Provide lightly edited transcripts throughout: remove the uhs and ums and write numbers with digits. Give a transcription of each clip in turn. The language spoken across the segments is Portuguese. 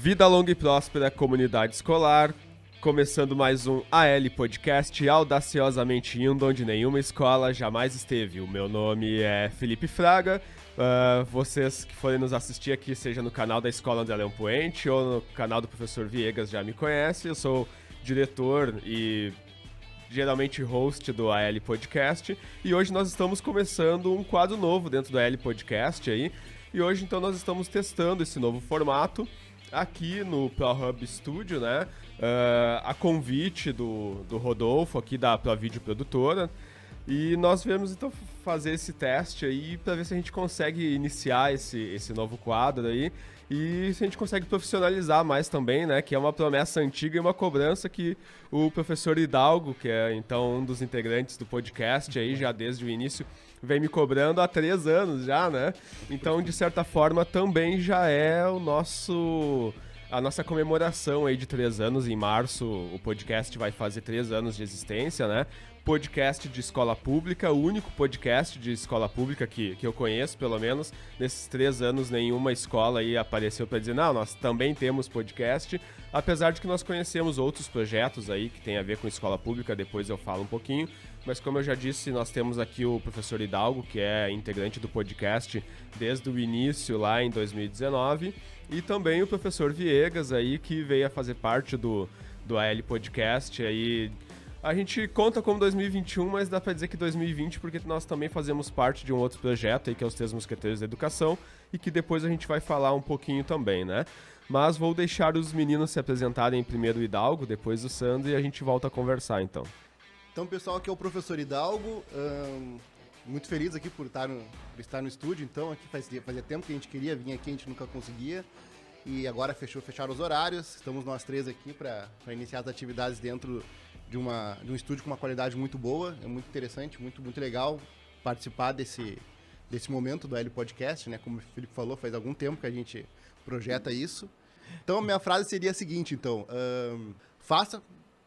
Vida longa e próspera, comunidade escolar. Começando mais um AL Podcast, audaciosamente indo onde nenhuma escola jamais esteve. O meu nome é Felipe Fraga. Vocês que forem nos assistir aqui, seja no canal da Escola André Leão Poente ou no canal do Professor Viegas, já me conhece. Eu sou diretor e geralmente host do AL Podcast. E hoje nós estamos começando um quadro novo dentro do AL Podcast aí. E hoje então nós estamos testando esse novo formato aqui no ProHub Studio, né? A convite do Rodolfo aqui da ProVídeo Produtora. E nós viemos então fazer esse teste aí para ver se a gente consegue iniciar esse novo quadro aí e se a gente consegue profissionalizar mais também, né? Que é uma promessa antiga e uma cobrança que o professor Hidalgo, que é então um dos integrantes do podcast aí já desde o início, vem me cobrando há 3 anos já, né? Então, de certa forma, também já é a nossa comemoração aí de 3 anos. Em março, o podcast vai fazer 3 anos de existência, né? Podcast de escola pública, o único podcast de escola pública que eu conheço, pelo menos. Nesses 3 anos, nenhuma escola aí apareceu para dizer, não, nós também temos podcast, apesar de que nós conhecemos outros projetos aí que tem a ver com escola pública, depois eu falo um pouquinho. Mas como eu já disse, nós temos aqui o professor Hidalgo, que é integrante do podcast desde o início lá em 2019, e também o professor Viegas aí, que veio a fazer parte do AL Podcast aí. A gente conta como 2021, mas dá pra dizer que 2020, porque nós também fazemos parte de um outro projeto aí, que é os Três Mosqueteiros da Educação, e que depois a gente vai falar um pouquinho também, né? Mas vou deixar os meninos se apresentarem, primeiro o Hidalgo, depois o Sandro, e a gente volta a conversar, então. Então, pessoal, aqui é o professor Hidalgo, muito feliz aqui por estar no estúdio, então, aqui fazia tempo que a gente queria vir aqui, a gente nunca conseguia, e agora fecharam os horários, estamos nós 3 aqui para iniciar as atividades dentro de um estúdio com uma qualidade muito boa. É muito interessante, muito legal participar desse momento do AL Podcast, né? Como o Felipe falou, faz algum tempo que a gente projeta isso. Então, a minha frase seria a seguinte, então, faça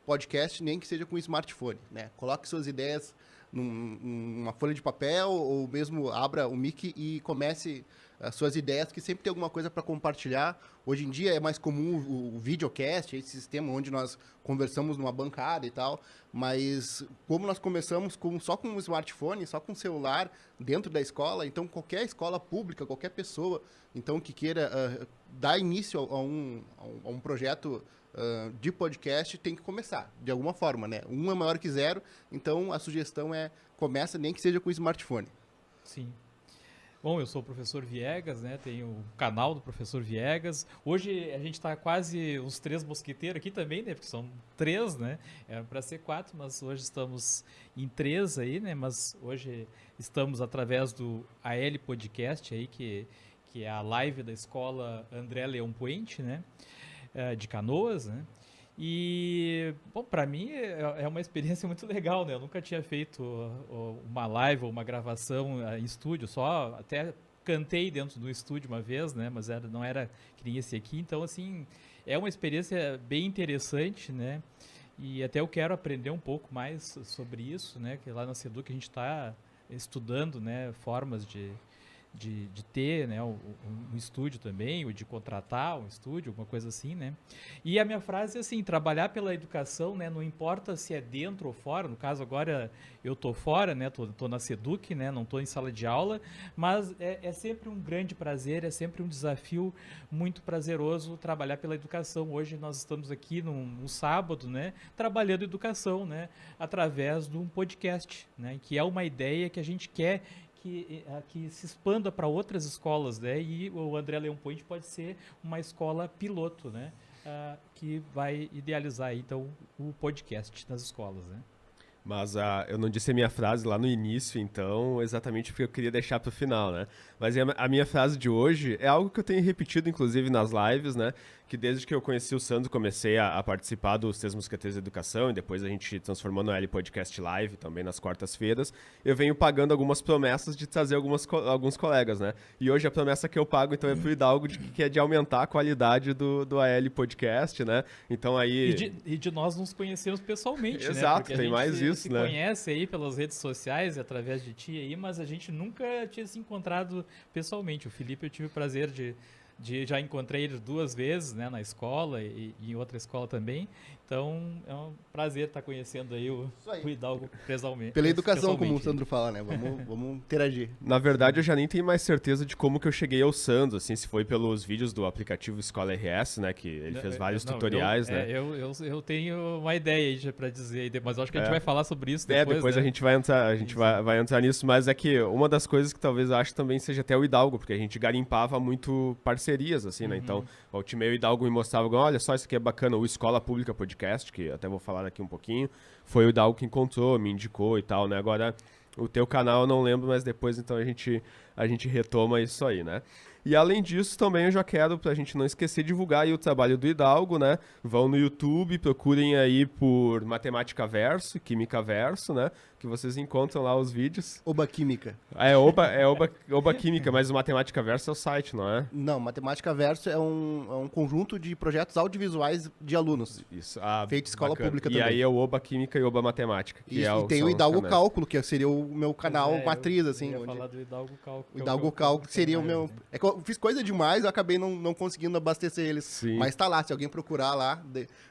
podcast nem que seja com smartphone, né? Coloque suas ideias numa folha de papel ou mesmo abra o mic e comece as suas ideias, que sempre tem alguma coisa para compartilhar. Hoje em dia é mais comum o videocast, esse sistema onde nós conversamos numa bancada e tal, mas como nós começamos só com um smartphone, só com um celular dentro da escola, então qualquer escola pública, qualquer pessoa então que queira dar início a um projeto de podcast tem que começar, de alguma forma, né? Um é maior que 0, então a sugestão é começa nem que seja com smartphone. Sim. Bom, eu sou o professor Viegas, né? Tenho o canal do professor Viegas. Hoje a gente está quase os 3 mosqueteiros aqui também, né? Porque são 3, né? Era para ser 4, mas hoje estamos em 3 aí, né? Mas hoje estamos através do AL Podcast aí, que é a live da escola André Leão Poente, né? De Canoas, né? E, bom, para mim é uma experiência muito legal, né? Eu nunca tinha feito uma live ou uma gravação em estúdio, só até cantei dentro do estúdio uma vez, né? Mas não era que nem esse aqui, então, assim, é uma experiência bem interessante, né? E até eu quero aprender um pouco mais sobre isso, né? Que lá na Seduc a gente está estudando, né? Formas de ter, né, um estúdio também, ou de contratar um estúdio, alguma coisa assim, né? E a minha frase é assim, trabalhar pela educação, né, não importa se é dentro ou fora, no caso agora eu tô fora, né, tô na Seduc, né, não tô em sala de aula, mas é sempre um grande prazer, é sempre um desafio muito prazeroso trabalhar pela educação. Hoje nós estamos aqui num sábado, né, trabalhando educação, né, através de um podcast, né, que é uma ideia que a gente quer que se expanda para outras escolas, né? E o André Leão Poente pode ser uma escola piloto, né? Que vai idealizar então o podcast nas escolas, né? Mas eu não disse a minha frase lá no início, então, exatamente porque eu queria deixar para o final, né? Mas a minha frase de hoje é algo que eu tenho repetido, inclusive, nas lives, né? Que desde que eu conheci o Sandro, comecei a participar dos Três Mosqueteiros da Educação, e depois a gente transformou no L Podcast Live, também nas quartas-feiras, eu venho pagando algumas promessas de trazer alguns colegas, né? E hoje a promessa que eu pago, então, é pro Hidalgo, que é de aumentar a qualidade do AL Podcast, né? Então aí... E de nós nos conhecemos pessoalmente, né? Exato, tem mais isso, se né? Conhece aí pelas redes sociais e através de ti aí, mas a gente nunca tinha se encontrado pessoalmente. O Felipe eu tive o prazer de Já encontrei ele 2 vezes, né, na escola e em outra escola também. Então, é um prazer estar conhecendo aí o Hidalgo pessoalmente. Pela educação, como o Sandro fala, né? Vamos interagir. Na verdade, eu já nem tenho mais certeza de como que eu cheguei ao Sandro, assim, se foi pelos vídeos do aplicativo Escola RS, né, que ele fez vários tutoriais, né? Eu tenho uma ideia aí para dizer, mas eu acho que a gente vai falar sobre isso depois. Depois, né? A gente vai entrar nisso, mas é que uma das coisas que talvez eu acho também seja até o Hidalgo, porque a gente garimpava muito parcerias, assim, né? Então, o time o Hidalgo me mostrava, olha só, isso aqui é bacana, o Escola Pública Podcast, que até vou falar daqui um pouquinho, foi o Hidalgo que encontrou, me indicou e tal, né? Agora, o teu canal eu não lembro, mas depois então a gente retoma isso aí, né? E além disso, também eu já quero, pra gente não esquecer, divulgar aí o trabalho do Hidalgo, né? Vão no YouTube, procurem aí por Matemática Verso, Química Verso, né? Que vocês encontram lá os vídeos. Oba Química. Oba Química, mas o Matemática Verso é o site, não é? Não, Matemática Verso é um conjunto de projetos audiovisuais de alunos. Isso. Feito em escola pública e também. E aí é o Oba Química e Oba Matemática. Que Isso, é e tem o Hidalgo Cálculo, que seria o meu canal matriz, assim. Eu ia falar do Hidalgo Cálculo. O Hidalgo Cálculo seria o meu... É que eu fiz coisa demais, eu acabei não conseguindo abastecer eles. Sim. Mas tá lá, se alguém procurar lá,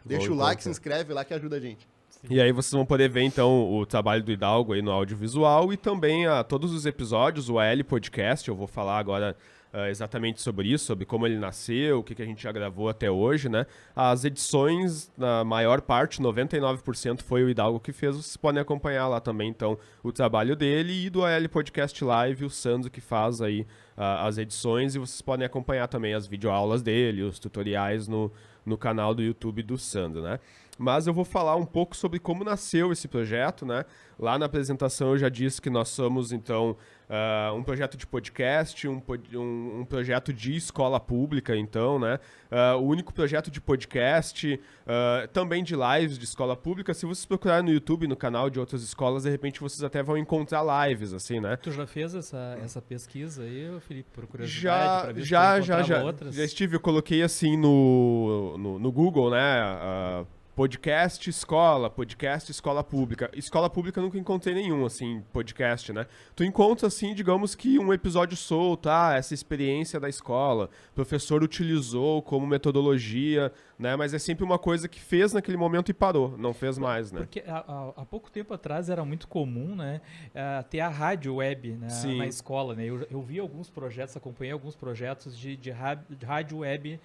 deixa o like, se inscreve lá que ajuda a gente. Sim. E aí vocês vão poder ver, então, o trabalho do Hidalgo aí no audiovisual e também todos os episódios, o AL Podcast, eu vou falar agora exatamente sobre isso, sobre como ele nasceu, o que a gente já gravou até hoje, né? As edições, na maior parte, 99% foi o Hidalgo que fez, vocês podem acompanhar lá também, então, o trabalho dele e do AL Podcast Live, o Sandro que faz aí as edições e vocês podem acompanhar também as videoaulas dele, os tutoriais no canal do YouTube do Sandro, né? Mas eu vou falar um pouco sobre como nasceu esse projeto, né? Lá na apresentação eu já disse que nós somos, então, um projeto de podcast, um projeto de escola pública, então, né? O único projeto de podcast, também de lives de escola pública. Se vocês procurarem no YouTube, no canal de outras escolas, de repente vocês até vão encontrar lives, assim, né? Tu já fez essa pesquisa aí, Felipe, por curiosidade? Pra ver Já. Outras? Já estive, eu coloquei assim no Google, né? Podcast escola pública. Escola pública eu nunca encontrei nenhum, assim, podcast, né? Tu encontra, assim, digamos que um episódio solto, essa experiência da escola, o professor utilizou como metodologia, né? Mas é sempre uma coisa que fez naquele momento e parou, não fez mais, né? Porque há pouco tempo atrás era muito comum, né? Ter a rádio web, né, na escola, né? Eu vi alguns projetos, acompanhei alguns projetos de rádio web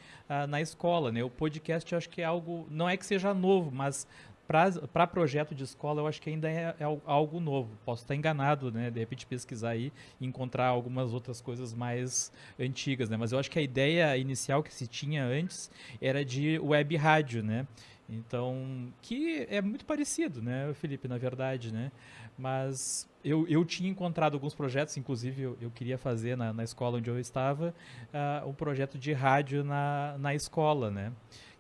na escola, né? O podcast eu acho que é algo, não é que seja novo, mas para projeto de escola eu acho que ainda é algo novo. Posso estar enganado, né? De repente pesquisar aí e encontrar algumas outras coisas mais antigas, né? Mas eu acho que a ideia inicial que se tinha antes era de web rádio, né? Então, que é muito parecido, né, Felipe, na verdade, né? Mas eu tinha encontrado alguns projetos, inclusive eu queria fazer na escola onde eu estava, um projeto de rádio na escola, né?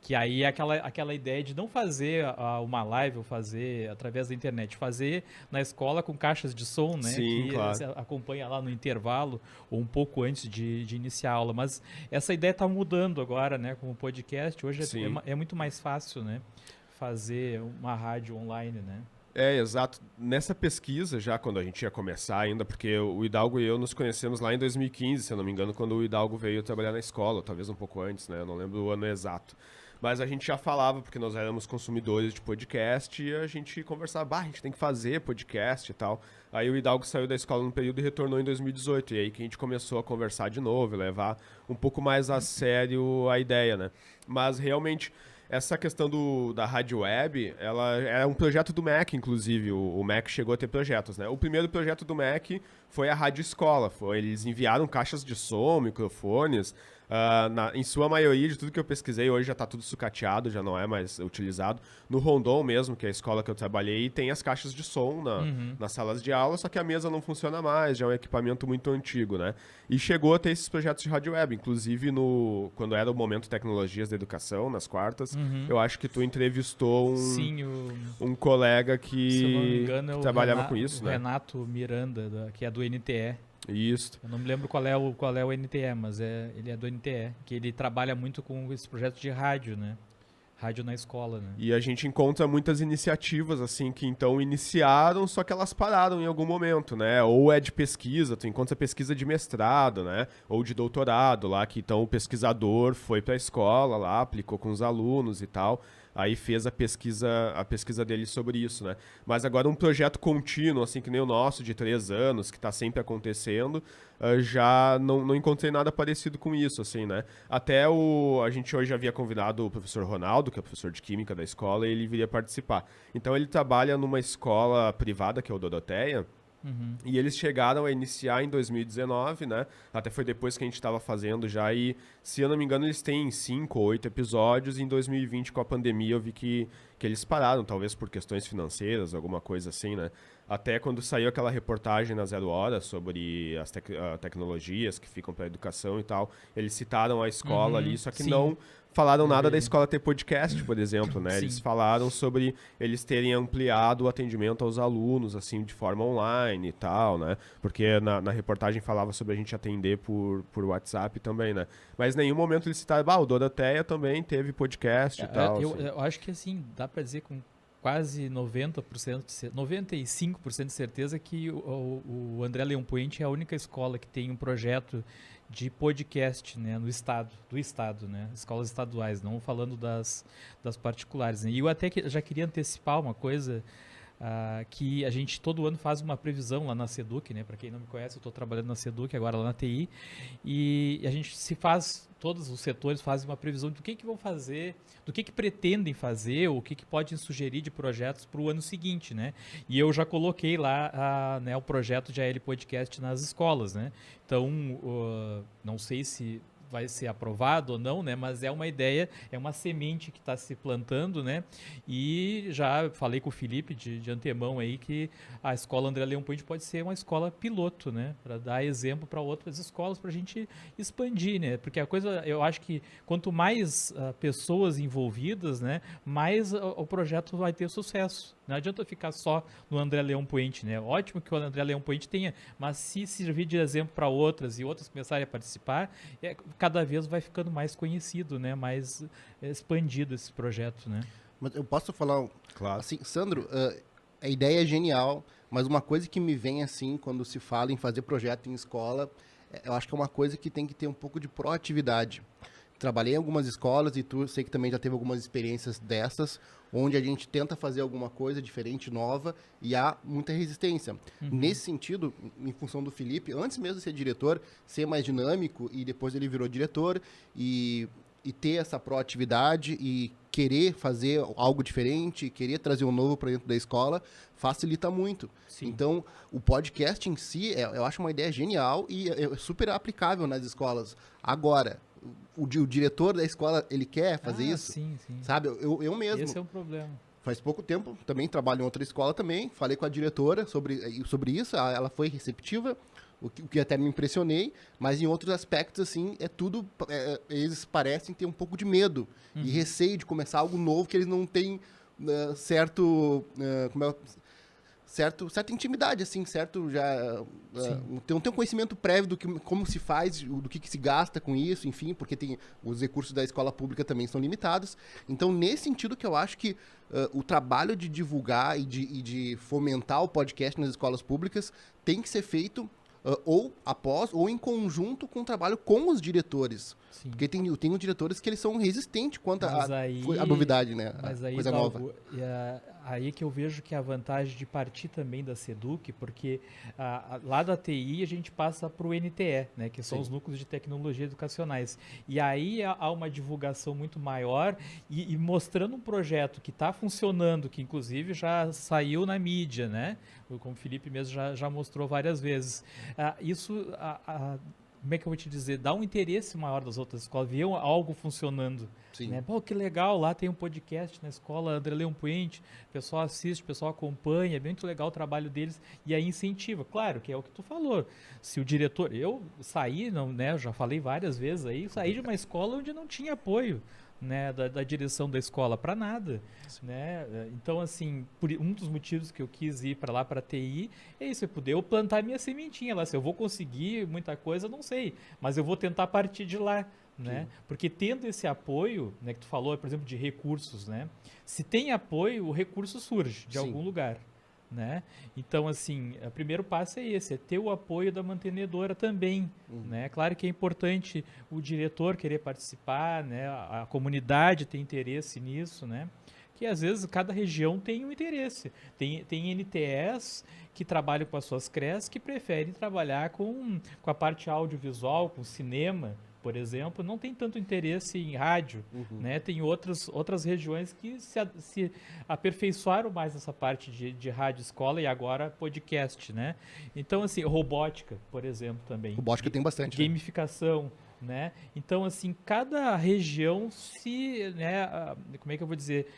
Que aí é aquela ideia de não fazer uma live ou fazer através da internet, fazer na escola com caixas de som, né? Sim, que claro. você acompanha lá no intervalo ou um pouco antes de iniciar a aula. Mas essa ideia está mudando agora, né? Com o podcast. Hoje é muito mais fácil, né? Fazer uma rádio online, né? Exato. Nessa pesquisa, já quando a gente ia começar ainda, porque o Hidalgo e eu nos conhecemos lá em 2015, se eu não me engano, quando o Hidalgo veio trabalhar na escola, talvez um pouco antes, né? Eu não lembro o ano exato. Mas a gente já falava, porque nós éramos consumidores de podcast, e a gente conversava, a gente tem que fazer podcast e tal. Aí o Hidalgo saiu da escola num período e retornou em 2018, e aí que a gente começou a conversar de novo, levar um pouco mais a sério a ideia, né? Mas realmente, essa questão da rádio web, ela era um projeto do MEC, inclusive, o MEC chegou a ter projetos, né? O primeiro projeto do MEC foi a Rádio Escola, eles enviaram caixas de som, microfones. Em sua maioria, de tudo que eu pesquisei, hoje já está tudo sucateado, já não é mais utilizado. No Rondon mesmo, que é a escola que eu trabalhei, tem as caixas de som nas salas de aula, só que a mesa não funciona mais, já é um equipamento muito antigo, né? E chegou a ter esses projetos de rádio web, inclusive quando era o Momento Tecnologias da Educação, nas quartas, eu acho que tu entrevistou um colega que, se eu não me engano, que trabalhava com isso, o né? Renato Miranda, que é do NTE. Isso. Eu não me lembro qual é o NTE, mas ele é do NTE, que ele trabalha muito com esse projeto de rádio, né? Rádio na escola, né? E a gente encontra muitas iniciativas, assim, que então iniciaram, só que elas pararam em algum momento, né? Ou é de pesquisa, tu encontra pesquisa de mestrado, né? Ou de doutorado lá, que então o pesquisador foi pra escola lá, aplicou com os alunos e tal, aí fez a pesquisa dele sobre isso, né? Mas agora um projeto contínuo, assim, que nem o nosso, de 3 anos, que tá sempre acontecendo, já não encontrei nada parecido com isso, assim, né? Até a gente hoje havia convidado o professor Ronaldo, que é o professor de Química da escola, e ele viria participar. Então ele trabalha numa escola privada, que é o Doroteia, e eles chegaram a iniciar em 2019, né? Até foi depois que a gente estava fazendo já. E, se eu não me engano, eles têm 5 ou 8 episódios. E em 2020, com a pandemia, eu vi que eles pararam, talvez por questões financeiras, alguma coisa assim, né? Até quando saiu aquela reportagem na Zero Hora sobre as tecnologias que ficam para a educação e tal, eles citaram a escola ali, só que não falaram nada da escola ter podcast, por exemplo, né? Eles falaram sobre eles terem ampliado o atendimento aos alunos, assim, de forma online e tal, né? Porque na reportagem falava sobre a gente atender por WhatsApp também, né? Mas em nenhum momento eles citaram, o Doroteia também teve podcast e tal. Eu acho que, assim, dá para dizer com quase 90%, 95% de certeza que o André Leão Puente é a única escola que tem um projeto de podcast, né, do estado, né, escolas estaduais, não falando das particulares, né? E eu até já queria antecipar uma coisa, que a gente todo ano faz uma previsão lá na SEDUC, né? Para quem não me conhece, eu estou trabalhando na SEDUC, agora lá na TI, e a gente todos os setores fazem uma previsão do que vão fazer, do que pretendem fazer, ou o que podem sugerir de projetos para o ano seguinte, né? E eu já coloquei lá né, o projeto de AL Podcast nas escolas, né? Então, não sei se vai ser aprovado ou não, né? Mas é uma ideia, é uma semente que está se plantando, né? E já falei com o Felipe de antemão aí que a escola André Leão Puente pode ser uma escola piloto, né? Para dar exemplo para outras escolas, para a gente expandir, né? Porque a coisa, eu acho que quanto mais pessoas envolvidas, né? Mais o projeto vai ter sucesso. Não adianta ficar só no André Leão Puente, né? Ótimo que o André Leão Puente tenha, mas se servir de exemplo para outras e outras começarem a participar, cada vez vai ficando mais conhecido, né? Mais expandido esse projeto, né? Mas eu posso falar, Claro. assim, Sandro, a ideia é genial, mas uma coisa que me vem assim quando se fala em fazer projeto em escola, eu acho que é uma coisa que tem que ter um pouco de proatividade. Trabalhei em algumas escolas e tu sei que também já teve algumas experiências dessas, onde a gente tenta fazer alguma coisa diferente, nova, e há muita resistência. Nesse sentido, em função do Felipe, antes mesmo de ser diretor, ser mais dinâmico, e depois ele virou diretor, e ter essa proatividade e querer fazer algo diferente, querer trazer um novo para dentro da escola, facilita muito. Sim. Então, o podcast em si, eu acho uma ideia genial e é super aplicável nas escolas. Agora, o diretor da escola, ele quer fazer isso? Sim. Sabe, eu mesmo. Esse é o problema. Faz pouco tempo, também trabalho em outra escola também, falei com a diretora sobre isso, ela foi receptiva, o que até me impressionei, mas em outros aspectos, assim, eles parecem ter um pouco de medo e receio de começar algo novo que eles não têm certa intimidade, assim, não tem um conhecimento prévio como se faz, do que se gasta com isso, enfim, porque os recursos da escola pública também são limitados. Então, nesse sentido que eu acho que o trabalho de divulgar e de fomentar o podcast nas escolas públicas tem que ser feito ou após, ou em conjunto com o trabalho com os diretores. Sim. Porque tem os diretores que eles são resistentes quanto à a novidade, né? Mas aí, coisa nova. Aí que eu vejo que a vantagem de partir também da SEDUC, porque lá da TI a gente passa para o NTE, né, que são os núcleos de tecnologia educacionais. E aí há uma divulgação muito maior e mostrando um projeto que está funcionando, que inclusive já saiu na mídia, né? Como o Felipe mesmo já mostrou várias vezes. Isso... como é que eu vou te dizer? Dá um interesse maior das outras escolas, ver algo funcionando. Sim. Né? Pô, que legal, lá tem um podcast na escola André Leão Puente, o pessoal assiste, o pessoal acompanha, é muito legal o trabalho deles, e aí incentiva. Claro, que é o que tu falou. Se o diretor... Eu saí, eu já falei várias vezes aí, saí de uma escola onde não tinha apoio. né, da direção da escola para nada, né? Então, assim, um dos motivos que eu quis ir para lá, para TI, é isso, é poder eu plantar minha sementinha lá. Se eu vou conseguir muita coisa, não sei, mas eu vou tentar partir de lá, né? Porque tendo esse apoio, né, que tu falou, por exemplo, de recursos, né? Se tem apoio, o recurso surge de algum lugar, né? Então, assim, o primeiro passo é esse, é ter o apoio da mantenedora também, né? Claro que é importante o diretor querer participar, né? A comunidade tem interesse nisso, né? Que às vezes cada região tem um interesse. Tem NTS que trabalham com as suas CREs que preferem trabalhar com a parte audiovisual, com cinema, por exemplo, não tem tanto interesse em rádio, né? Tem outras regiões que se aperfeiçoaram mais nessa parte de rádio escola e agora podcast, né? Então, assim, robótica, por exemplo, também. Robótica tem bastante. Gamificação, né? Então, assim, cada região né, como é que eu vou dizer,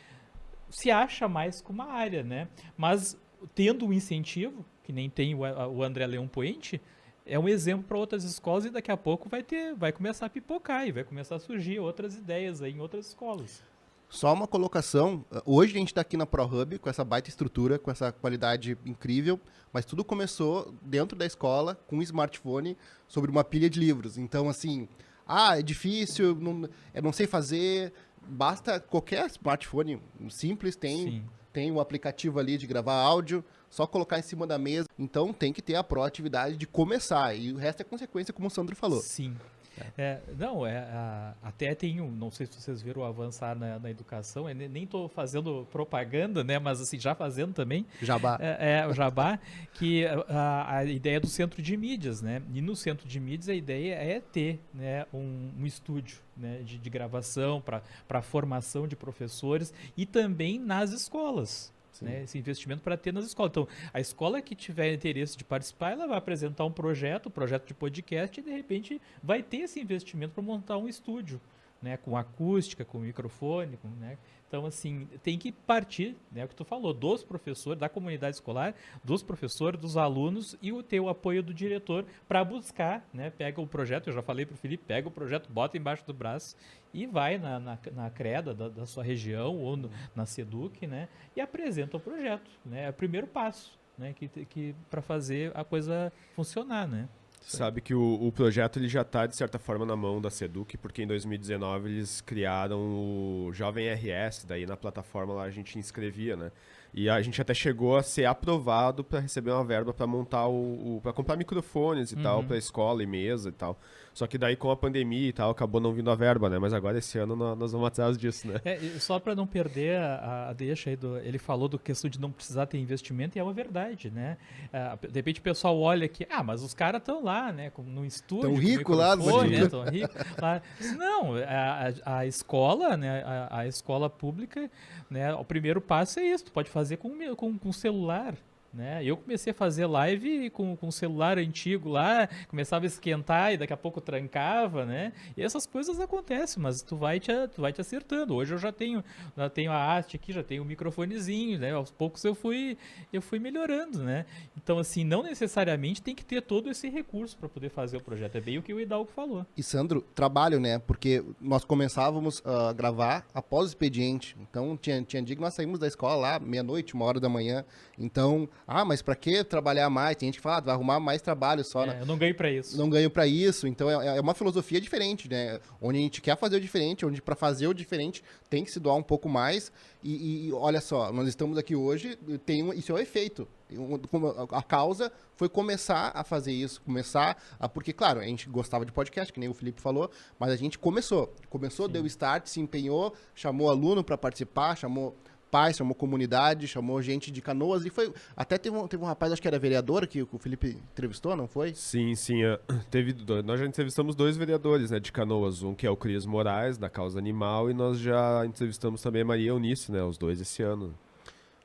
se acha mais com uma área, né? Mas tendo um incentivo, que nem tem o André Leão Poente, é um exemplo para outras escolas e daqui a pouco vai começar a pipocar e vai começar a surgir outras ideias aí em outras escolas. Só uma colocação, hoje a gente está aqui na ProHub com essa baita estrutura, com essa qualidade incrível, mas tudo começou dentro da escola com um smartphone sobre uma pilha de livros. Então, assim, é difícil, eu não sei fazer, basta qualquer smartphone simples, tem um aplicativo ali de gravar áudio, só colocar em cima da mesa. Então tem que ter a proatividade de começar. E o resto é consequência, como o Sandro falou. Sim. Até tem não sei se vocês viram o avançar na educação, eu nem estou fazendo propaganda, né, mas assim, já fazendo também. Jabá. O Jabá, que a ideia do centro de mídias, né, e no centro de mídias a ideia é ter, né, um estúdio, né, de gravação para formação de professores e também nas escolas. Né, esse investimento para ter nas escolas. Então, a escola que tiver interesse de participar, ela vai apresentar um projeto de podcast e, de repente, vai ter esse investimento para montar um estúdio, né, com acústica, com microfone, né? Então, assim, tem que partir, né, o que tu falou, dos professores, da comunidade escolar, dos professores, dos alunos e ter o apoio do diretor para buscar, né, pega o projeto, eu já falei para o Felipe, pega o projeto, bota embaixo do braço e vai na CREDA da sua região ou na SEDUC, né, e apresenta o projeto, né, é o primeiro passo, né, que para fazer a coisa funcionar, né. Sabe que o projeto ele já está, de certa forma, na mão da SEDUC, porque em 2019 eles criaram o Jovem RS, daí na plataforma lá a gente inscrevia, né? E a gente até chegou a ser aprovado para receber uma verba para montar para comprar microfones e tal, para escola e mesa e tal. Só que daí com a pandemia e tal, acabou não vindo a verba, né? Mas agora esse ano nós vamos atrás disso, né? Só para não perder a deixa aí, ele falou do questão de não precisar ter investimento e é uma verdade, né? De repente o pessoal olha aqui, mas os caras estão lá, né? No estúdio. Tão ricos lá, né? Tão ricos lá. Não, a escola, né? A escola pública, né? O primeiro passo é isso, tu pode fazer com celular, né? Eu comecei a fazer live com um celular antigo lá, começava a esquentar e daqui a pouco trancava, né? E essas coisas acontecem, mas tu vai te acertando. Hoje eu já tenho a haste aqui, já tenho o microfonezinho, né? Aos poucos eu fui melhorando, né? Então, assim, não necessariamente tem que ter todo esse recurso para poder fazer o projeto. É bem o que o Hidalgo falou. E Sandro, trabalho, né? Porque nós começávamos a gravar após o expediente. Então, tinha dia que nós saímos da escola lá, meia-noite, 1h da manhã. Então, mas pra que trabalhar mais? Tem gente que fala, vai arrumar mais trabalho só. Eu não ganho pra isso. Não ganho pra isso. Então, é uma filosofia diferente, né? Onde a gente quer fazer o diferente, onde pra fazer o diferente tem que se doar um pouco mais. E olha só, nós estamos aqui hoje, isso é o efeito. A causa foi começar a fazer isso, porque, claro, a gente gostava de podcast, que nem o Felipe falou, mas a gente começou, deu start, se empenhou, chamou aluno para participar, chamou pais, chamou comunidade, chamou gente de Canoas, e foi, até teve um rapaz, acho que era vereador, que o Felipe entrevistou, não foi? Sim, nós já entrevistamos 2 vereadores, né, de Canoas, um que é o Cris Moraes, da Causa Animal, e nós já entrevistamos também a Maria Eunice, né, os 2 esse ano.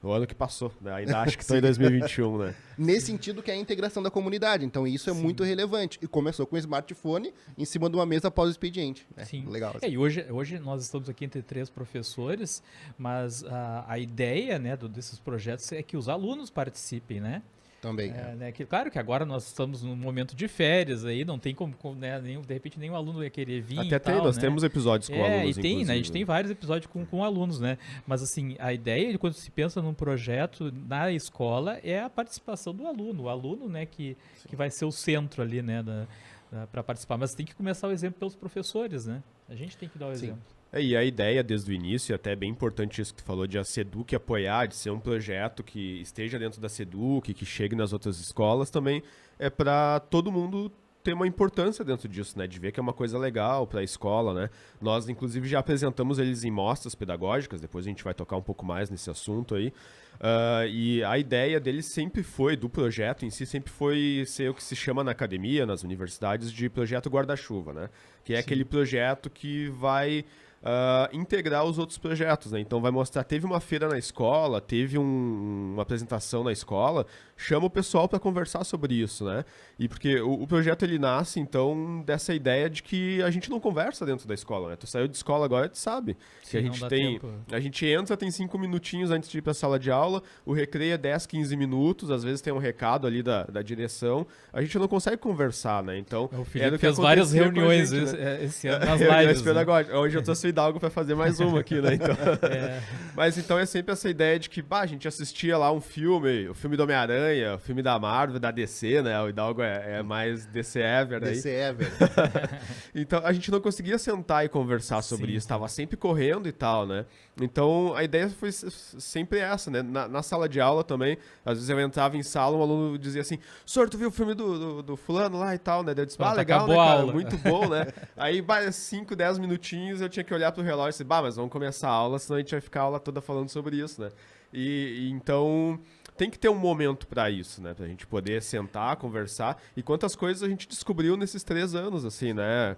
O ano que passou, né? Ainda acho que estão em 2021, né? Nesse sentido que é a integração da comunidade. Então isso é muito relevante. E começou com o smartphone em cima de uma mesa após o expediente. Sim. Legal. E hoje nós estamos aqui entre 3 professores, mas a ideia, né, desses projetos é que os alunos participem, né? Também. Né, claro que agora nós estamos num momento de férias aí, não tem como, né, de repente nenhum aluno ia querer vir. Até tem, nós temos episódios com alunos, e tem, né, a gente tem vários episódios com alunos, né? Mas assim, a ideia de quando se pensa num projeto na escola é a participação do aluno. O aluno, né, que vai ser o centro ali, né, para participar. Mas tem que começar o exemplo pelos professores, né? A gente tem que dar o exemplo. E a ideia desde o início, e até é bem importante isso que tu falou, de a SEDUC apoiar, de ser um projeto que esteja dentro da SEDUC, que chegue nas outras escolas também, é para todo mundo ter uma importância dentro disso, né? De ver que é uma coisa legal para a escola, né? Nós, inclusive, já apresentamos eles em mostras pedagógicas, depois a gente vai tocar um pouco mais nesse assunto aí. E a ideia deles sempre foi, do projeto em si, sempre foi ser o que se chama na academia, nas universidades, de projeto guarda-chuva, né? Que é aquele projeto que vai integrar os outros projetos, né? Então vai mostrar, teve uma feira na escola, teve uma apresentação na escola, chama o pessoal para conversar sobre isso, né? E porque o projeto ele nasce, então, dessa ideia de que a gente não conversa dentro da escola, né? Tu saiu de escola agora, tu sabe que a gente tem... Tempo. A gente entra, tem 5 minutinhos antes de ir para a sala de aula, o recreio é 10, 15 minutos, às vezes tem um recado ali da direção, a gente não consegue conversar, né? Então, o Felipe fez várias reuniões gente, né? esse ano nas lives, né? Hoje eu trouxe o Hidalgo para fazer mais uma aqui, né? Então... Mas então é sempre essa ideia de que, a gente assistia lá um filme, o filme do Homem-Aranha, o filme da Marvel, da DC, né? O Hidalgo é mais DC Ever aí. DC Ever. Então a gente não conseguia sentar e conversar sobre isso, tava sempre correndo e tal, né? Então a ideia foi sempre essa, né? Na sala de aula também, às vezes eu entrava em sala, um aluno dizia assim, senhor, tu viu o filme do fulano lá e tal, né? Eu disse, legal, né, cara? Muito bom, né? Aí, 5, 10 minutinhos eu tinha que olhar pro relógio e dizer, mas vamos começar a aula, senão a gente vai ficar a aula toda falando sobre isso, né? E então tem que ter um momento para isso, né? Pra gente poder sentar, conversar. E quantas coisas a gente descobriu nesses 3 anos, assim, né?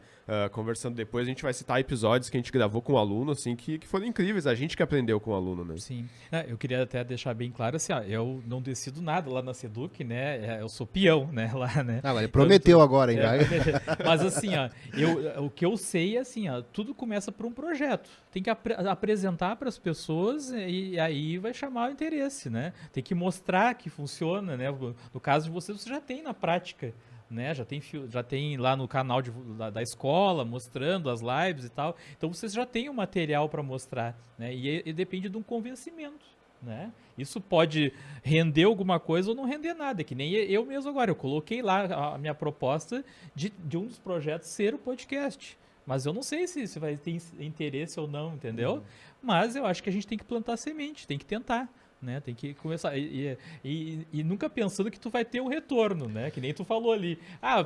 Conversando depois, a gente vai citar episódios que a gente gravou com o aluno, assim, que foram incríveis. A gente que aprendeu com o aluno, né? Sim. Eu queria até deixar bem claro, assim, eu não decido nada lá na SEDUC, né? Eu sou peão, né? Lá, né? Mas ele prometeu agora, hein? Mas assim, o que eu sei, assim, tudo começa por um projeto. Tem que apresentar para as pessoas e aí vai chamar o interesse, né? Tem que mostrar que funciona, né? No caso de você já tem na prática, né? Já tem lá no canal da escola mostrando as lives e tal. Então vocês já têm o material para mostrar, né? E depende de um convencimento, né? Isso pode render alguma coisa ou não render nada, que nem eu mesmo agora. Eu coloquei lá a minha proposta de um dos projetos ser o podcast. Mas eu não sei se vai ter interesse ou não, entendeu? Mas eu acho que a gente tem que plantar semente, tem que tentar, né? Tem que começar. E nunca pensando que tu vai ter um retorno, né? Que nem tu falou ali.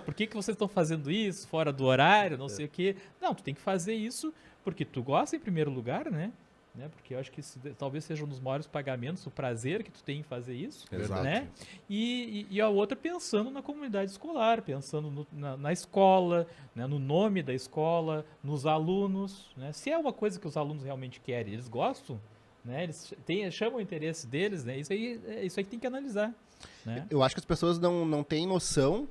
Por que vocês estão fazendo isso fora do horário, não sei o quê? Não, tu tem que fazer isso porque tu gosta em primeiro lugar, né? Porque eu acho que talvez seja um dos maiores pagamentos, o prazer que tu tem em fazer isso. Exato. Né? E a outra pensando na comunidade escolar, pensando na escola, né? No nome da escola, nos alunos. Né? Se é uma coisa que os alunos realmente querem, eles gostam, né? Eles chamam o interesse deles, né? Isso aí tem que analisar. Né? Eu acho que as pessoas não têm noção,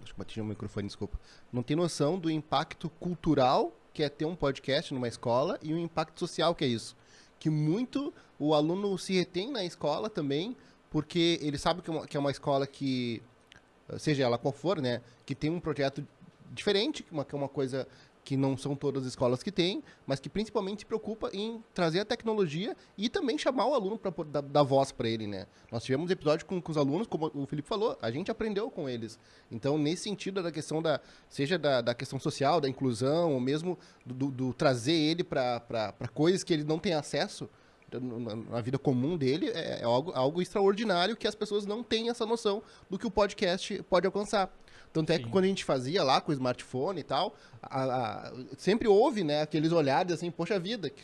acho que bati no microfone, desculpa, não tem noção do impacto cultural que é ter um podcast numa escola e o impacto social que é isso. Que muito o aluno se retém na escola também, porque ele sabe que é uma escola que, seja ela qual for, né, que tem um projeto diferente, que é uma coisa que não são todas as escolas que têm, mas que principalmente se preocupa em trazer a tecnologia e também chamar o aluno para dar voz para ele, né? Nós tivemos episódio com os alunos, como o Felipe falou, a gente aprendeu com eles. Então, nesse sentido da questão seja da questão social, da inclusão, ou mesmo do trazer ele para coisas que ele não tem acesso na vida comum dele, é algo extraordinário que as pessoas não têm essa noção do que o podcast pode alcançar. Tanto é que quando a gente fazia lá com o smartphone e tal, sempre houve, né, aqueles olhares assim, poxa vida, que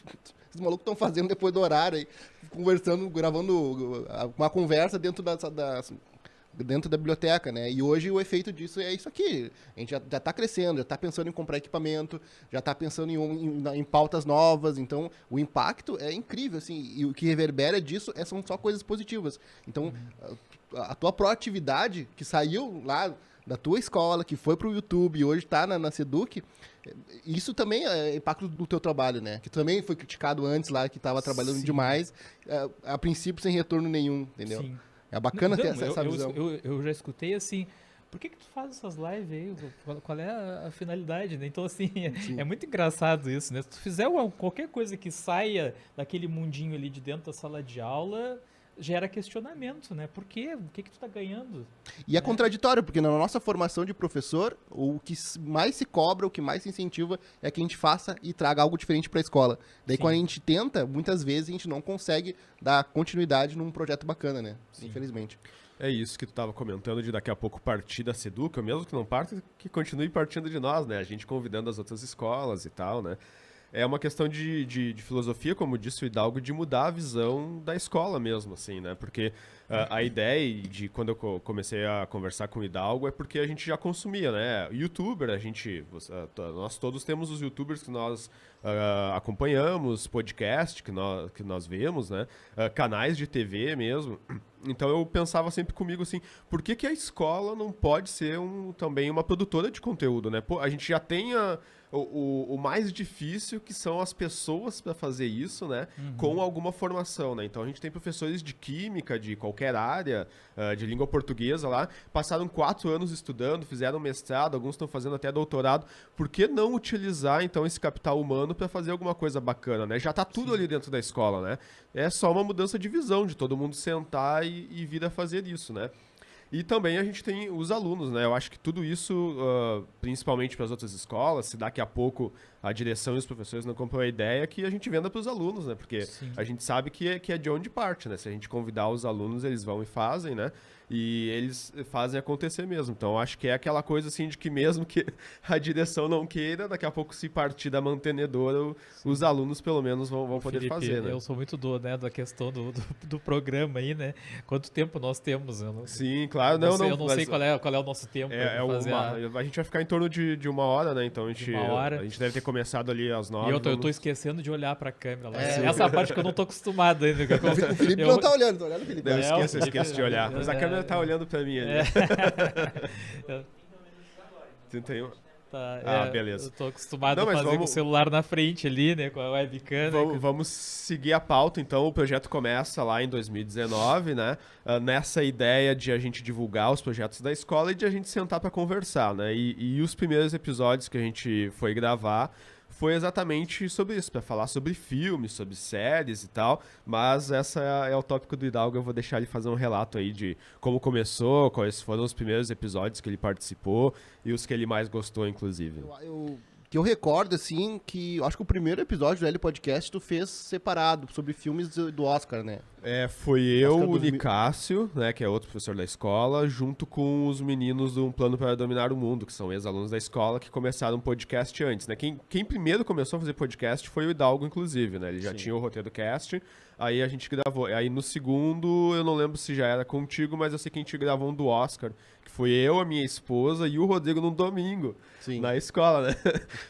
esses malucos estão fazendo depois do horário, aí, conversando, gravando uma conversa dentro da biblioteca, né? E hoje o efeito disso é isso aqui. A gente já está crescendo, já está pensando em comprar equipamento, já está pensando em pautas novas. Então, o impacto é incrível, assim. E o que reverbera disso são só coisas positivas. Então, a tua proatividade que saiu lá da tua escola, que foi para o YouTube e hoje está na SEDUC, isso também é impacto do teu trabalho, né? Que também foi criticado antes lá, que estava trabalhando demais, a princípio sem retorno nenhum, entendeu? Sim. É bacana ter Não, essa visão. eu já escutei assim, por que tu faz essas lives aí? Qual é a finalidade, né? Então, assim, é muito engraçado isso, né? Se tu fizer qualquer coisa que saia daquele mundinho ali de dentro da sala de aula, gera questionamento, né? Por quê? O que tu tá ganhando? E é contraditório, porque na nossa formação de professor, o que mais se cobra, o que mais se incentiva é que a gente faça e traga algo diferente para a escola. Daí, Sim. quando a gente tenta, muitas vezes a gente não consegue dar continuidade num projeto bacana, né? Sim. Infelizmente. É isso que tu estava comentando de daqui a pouco partir da Seduca, mesmo que não parta, que continue partindo de nós, né? A gente convidando as outras escolas e tal, né? É uma questão de filosofia, como disse o Hidalgo, de mudar a visão da escola mesmo, assim, né? Porque a ideia de quando eu comecei a conversar com o Hidalgo é porque a gente já consumia, né? Youtuber, nós todos temos os youtubers que nós acompanhamos, podcast que nós vemos, né? Canais de TV mesmo. Então eu pensava sempre comigo assim, por que a escola não pode ser também uma produtora de conteúdo, né? Pô, a gente já tem o mais difícil, que são as pessoas para fazer isso, né? Com alguma formação, né? Então a gente tem professores de química, de qualquer área, de língua portuguesa lá, passaram 4 anos estudando, fizeram mestrado, alguns estão fazendo até doutorado. Por que não utilizar, então, esse capital humano para fazer alguma coisa bacana, né? Já tá tudo ali dentro da escola, né? É só uma mudança de visão, de todo mundo sentar e vir a fazer isso, né? E também a gente tem os alunos, né? Eu acho que tudo isso, principalmente para as outras escolas, se daqui a pouco a direção e os professores não compram a ideia, que a gente venda para os alunos, né? Porque Sim. a gente sabe que é de onde parte, né? Se a gente convidar os alunos, eles vão e fazem, né? E eles fazem acontecer mesmo. Então, eu acho que é aquela coisa assim de que mesmo que a direção não queira, daqui a pouco, se partir da mantenedora, os alunos pelo menos vão poder Felipe, fazer, né? Eu sou muito da questão do programa aí, né? Quanto tempo nós temos? Eu não, Sim, claro. eu não sei qual é o nosso tempo. A gente vai ficar em torno de 1 hora, né? Então a hora. gente deve ter começado ali às 9. E eu tô esquecendo de olhar pra câmera lá. É. Essa parte que eu não tô acostumado ainda. O Felipe não tá olhando, Felipe? Eu É, esqueço de olhar. Mas a câmera tá olhando pra mim ali. 31. Tá, beleza. Eu tô acostumado Não, a mas fazer com o celular na frente ali, né? Com a webcam. Vamos seguir a pauta, então. O projeto começa lá em 2019, né? Nessa ideia de a gente divulgar os projetos da escola e de a gente sentar para conversar, né? E os primeiros episódios que a gente foi gravar foi exatamente sobre isso, para falar sobre filmes, sobre séries e tal, mas essa é o tópico do Hidalgo. Eu vou deixar ele fazer um relato aí de como começou, quais foram os primeiros episódios que ele participou e os que ele mais gostou, inclusive. Que eu recordo, assim, que eu acho que o primeiro episódio do L Podcast tu fez separado, sobre filmes do Oscar, né? Foi eu, Oscar o Nicásio, né, que é outro professor da escola, junto com os meninos do Um Plano para Dominar o Mundo, que são ex-alunos da escola, que começaram um podcast antes, né? Quem primeiro começou a fazer podcast foi o Hidalgo, inclusive, né? Ele já tinha o roteiro cast, aí a gente gravou. Aí no segundo, eu não lembro se já era contigo, mas eu sei que a gente gravou um do Oscar, que foi eu, a minha esposa e o Rodrigo num domingo, na escola, né?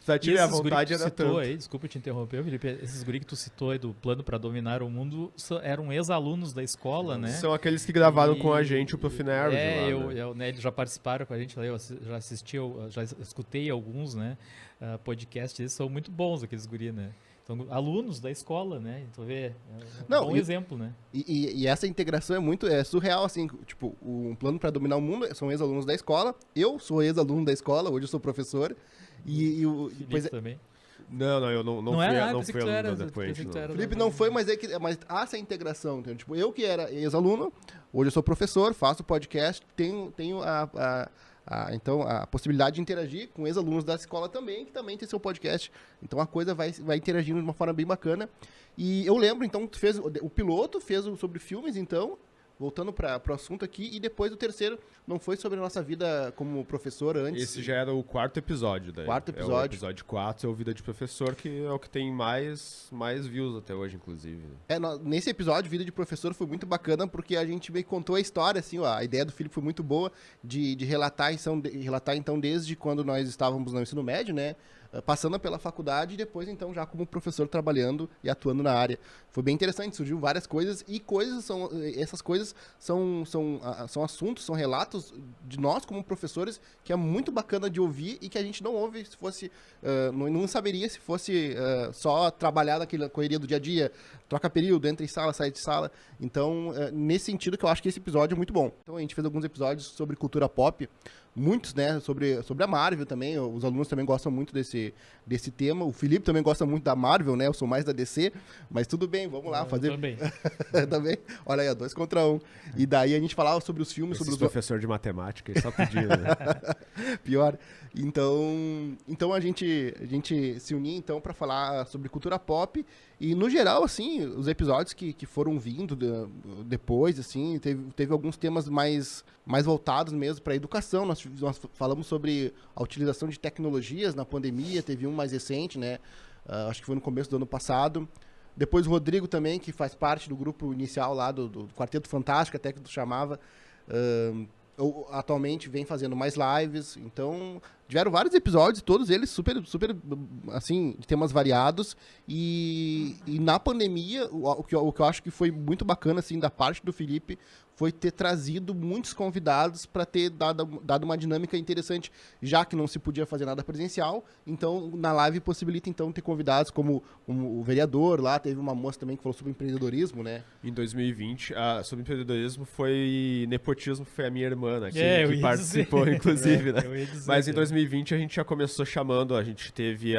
Pra te ver, a vontade era tanto. Aí, desculpa te interromper, Felipe, esses guri que tu citou aí do Plano para Dominar o Mundo eram ex-alunos da escola, né? São aqueles que gravaram com a gente o Profinerd lá, né? Eles já participaram com a gente lá, eu já assisti, já escutei alguns, né? Podcasts, eles são muito bons, aqueles guri, né? Então, alunos da escola, né? Então, um bom exemplo, né? E essa integração é surreal, assim, tipo, Um Plano para Dominar o Mundo são ex-alunos da escola, eu sou ex-aluno da escola, hoje eu sou professor, e o Felipe também. Não, eu não fui aluno depois. Felipe não foi, mas há essa integração, entendeu? Tipo, eu que era ex-aluno, hoje eu sou professor, faço podcast, tenho então, a possibilidade de interagir com ex-alunos da escola também, que também tem seu podcast. Então, a coisa vai interagindo de uma forma bem bacana. E eu lembro, então, tu fez o piloto, fez sobre filmes, então, voltando para o assunto aqui, e depois o terceiro não foi sobre a nossa vida como professor antes. Esse já era o 4º episódio. Daí. Quarto episódio. É o episódio 4, é o Vida de Professor, que é o que tem mais views até hoje, inclusive. Nesse episódio, Vida de Professor, foi muito bacana, porque a gente meio que contou a história, assim, a ideia do Felipe foi muito boa, de relatar, então, desde quando nós estávamos no ensino médio, né? passando pela faculdade e depois, então, já como professor trabalhando e atuando na área. Foi bem interessante, surgiu várias coisas e essas coisas são assuntos, são relatos de nós como professores que é muito bacana de ouvir e que a gente não ouve se fosse, não saberia se fosse só trabalhar naquela correria do dia a dia, troca período, entra em sala, sai de sala. Então, nesse sentido que eu acho que esse episódio é muito bom. Então, a gente fez alguns episódios sobre cultura pop, muitos, né, sobre a Marvel também, os alunos também gostam muito desse tema, o Felipe também gosta muito da Marvel, né, eu sou mais da DC, mas tudo bem, vamos lá fazer... Também. Também? Olha aí, 2 contra 1. E daí a gente falava sobre os filmes, sobre os... professor de matemática, ele só podia, né? Pior. Então a gente se unia então para falar sobre cultura pop e no geral assim, os episódios que foram vindo depois assim, teve alguns temas mais voltados mesmo para educação. Nós falamos sobre a utilização de tecnologias na pandemia, teve um mais recente, né? Acho que foi no começo do ano passado. Depois o Rodrigo também, que faz parte do grupo inicial lá do Quarteto Fantástico, até que tu chamava, atualmente vem fazendo mais lives. Então, tiveram vários episódios, todos eles super, assim, de temas variados. E na pandemia, o que eu acho que foi muito bacana, assim, da parte do Felipe, foi ter trazido muitos convidados para ter dado uma dinâmica interessante, já que não se podia fazer nada presencial. Então, na live possibilita, então, ter convidados como o vereador lá, teve uma moça também que falou sobre empreendedorismo, né? Em 2020, sobre empreendedorismo foi nepotismo, foi a minha irmã, né, que participou, dizer. inclusive, né? Mas em né? 2020 a gente já começou chamando, a gente teve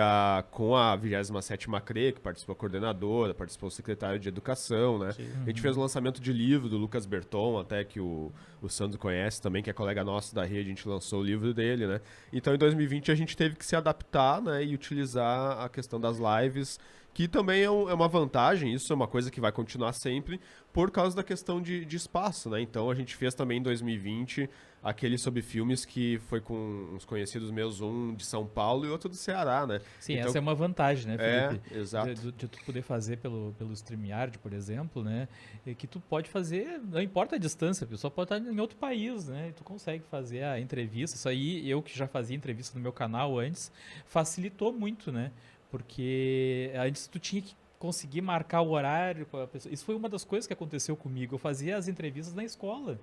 com a 27ª CRE, que participou a coordenadora, participou o secretário de Educação, né? Sim. A gente fez o lançamento de livro do Lucas Berton, até que o Sandro conhece também, que é colega nosso da rede, a gente lançou o livro dele, né? Então, em 2020, a gente teve que se adaptar, né, e utilizar a questão das lives, que também é uma vantagem, isso é uma coisa que vai continuar sempre, por causa da questão de espaço, né? Então, a gente fez também em 2020 aquele sobre filmes que foi com uns conhecidos meus, um de São Paulo e outro do Ceará, né? Sim, então, essa é uma vantagem, né, Felipe? Exato. De tu poder fazer pelo StreamYard, por exemplo, né? E que tu pode fazer, não importa a distância, a pessoa pode estar em outro país, né? E tu consegue fazer a entrevista. Isso aí, eu que já fazia entrevista no meu canal antes, facilitou muito, né? Porque antes tu tinha que conseguir marcar o horário com a pessoa. Isso foi uma das coisas que aconteceu comigo. Eu fazia as entrevistas na escola,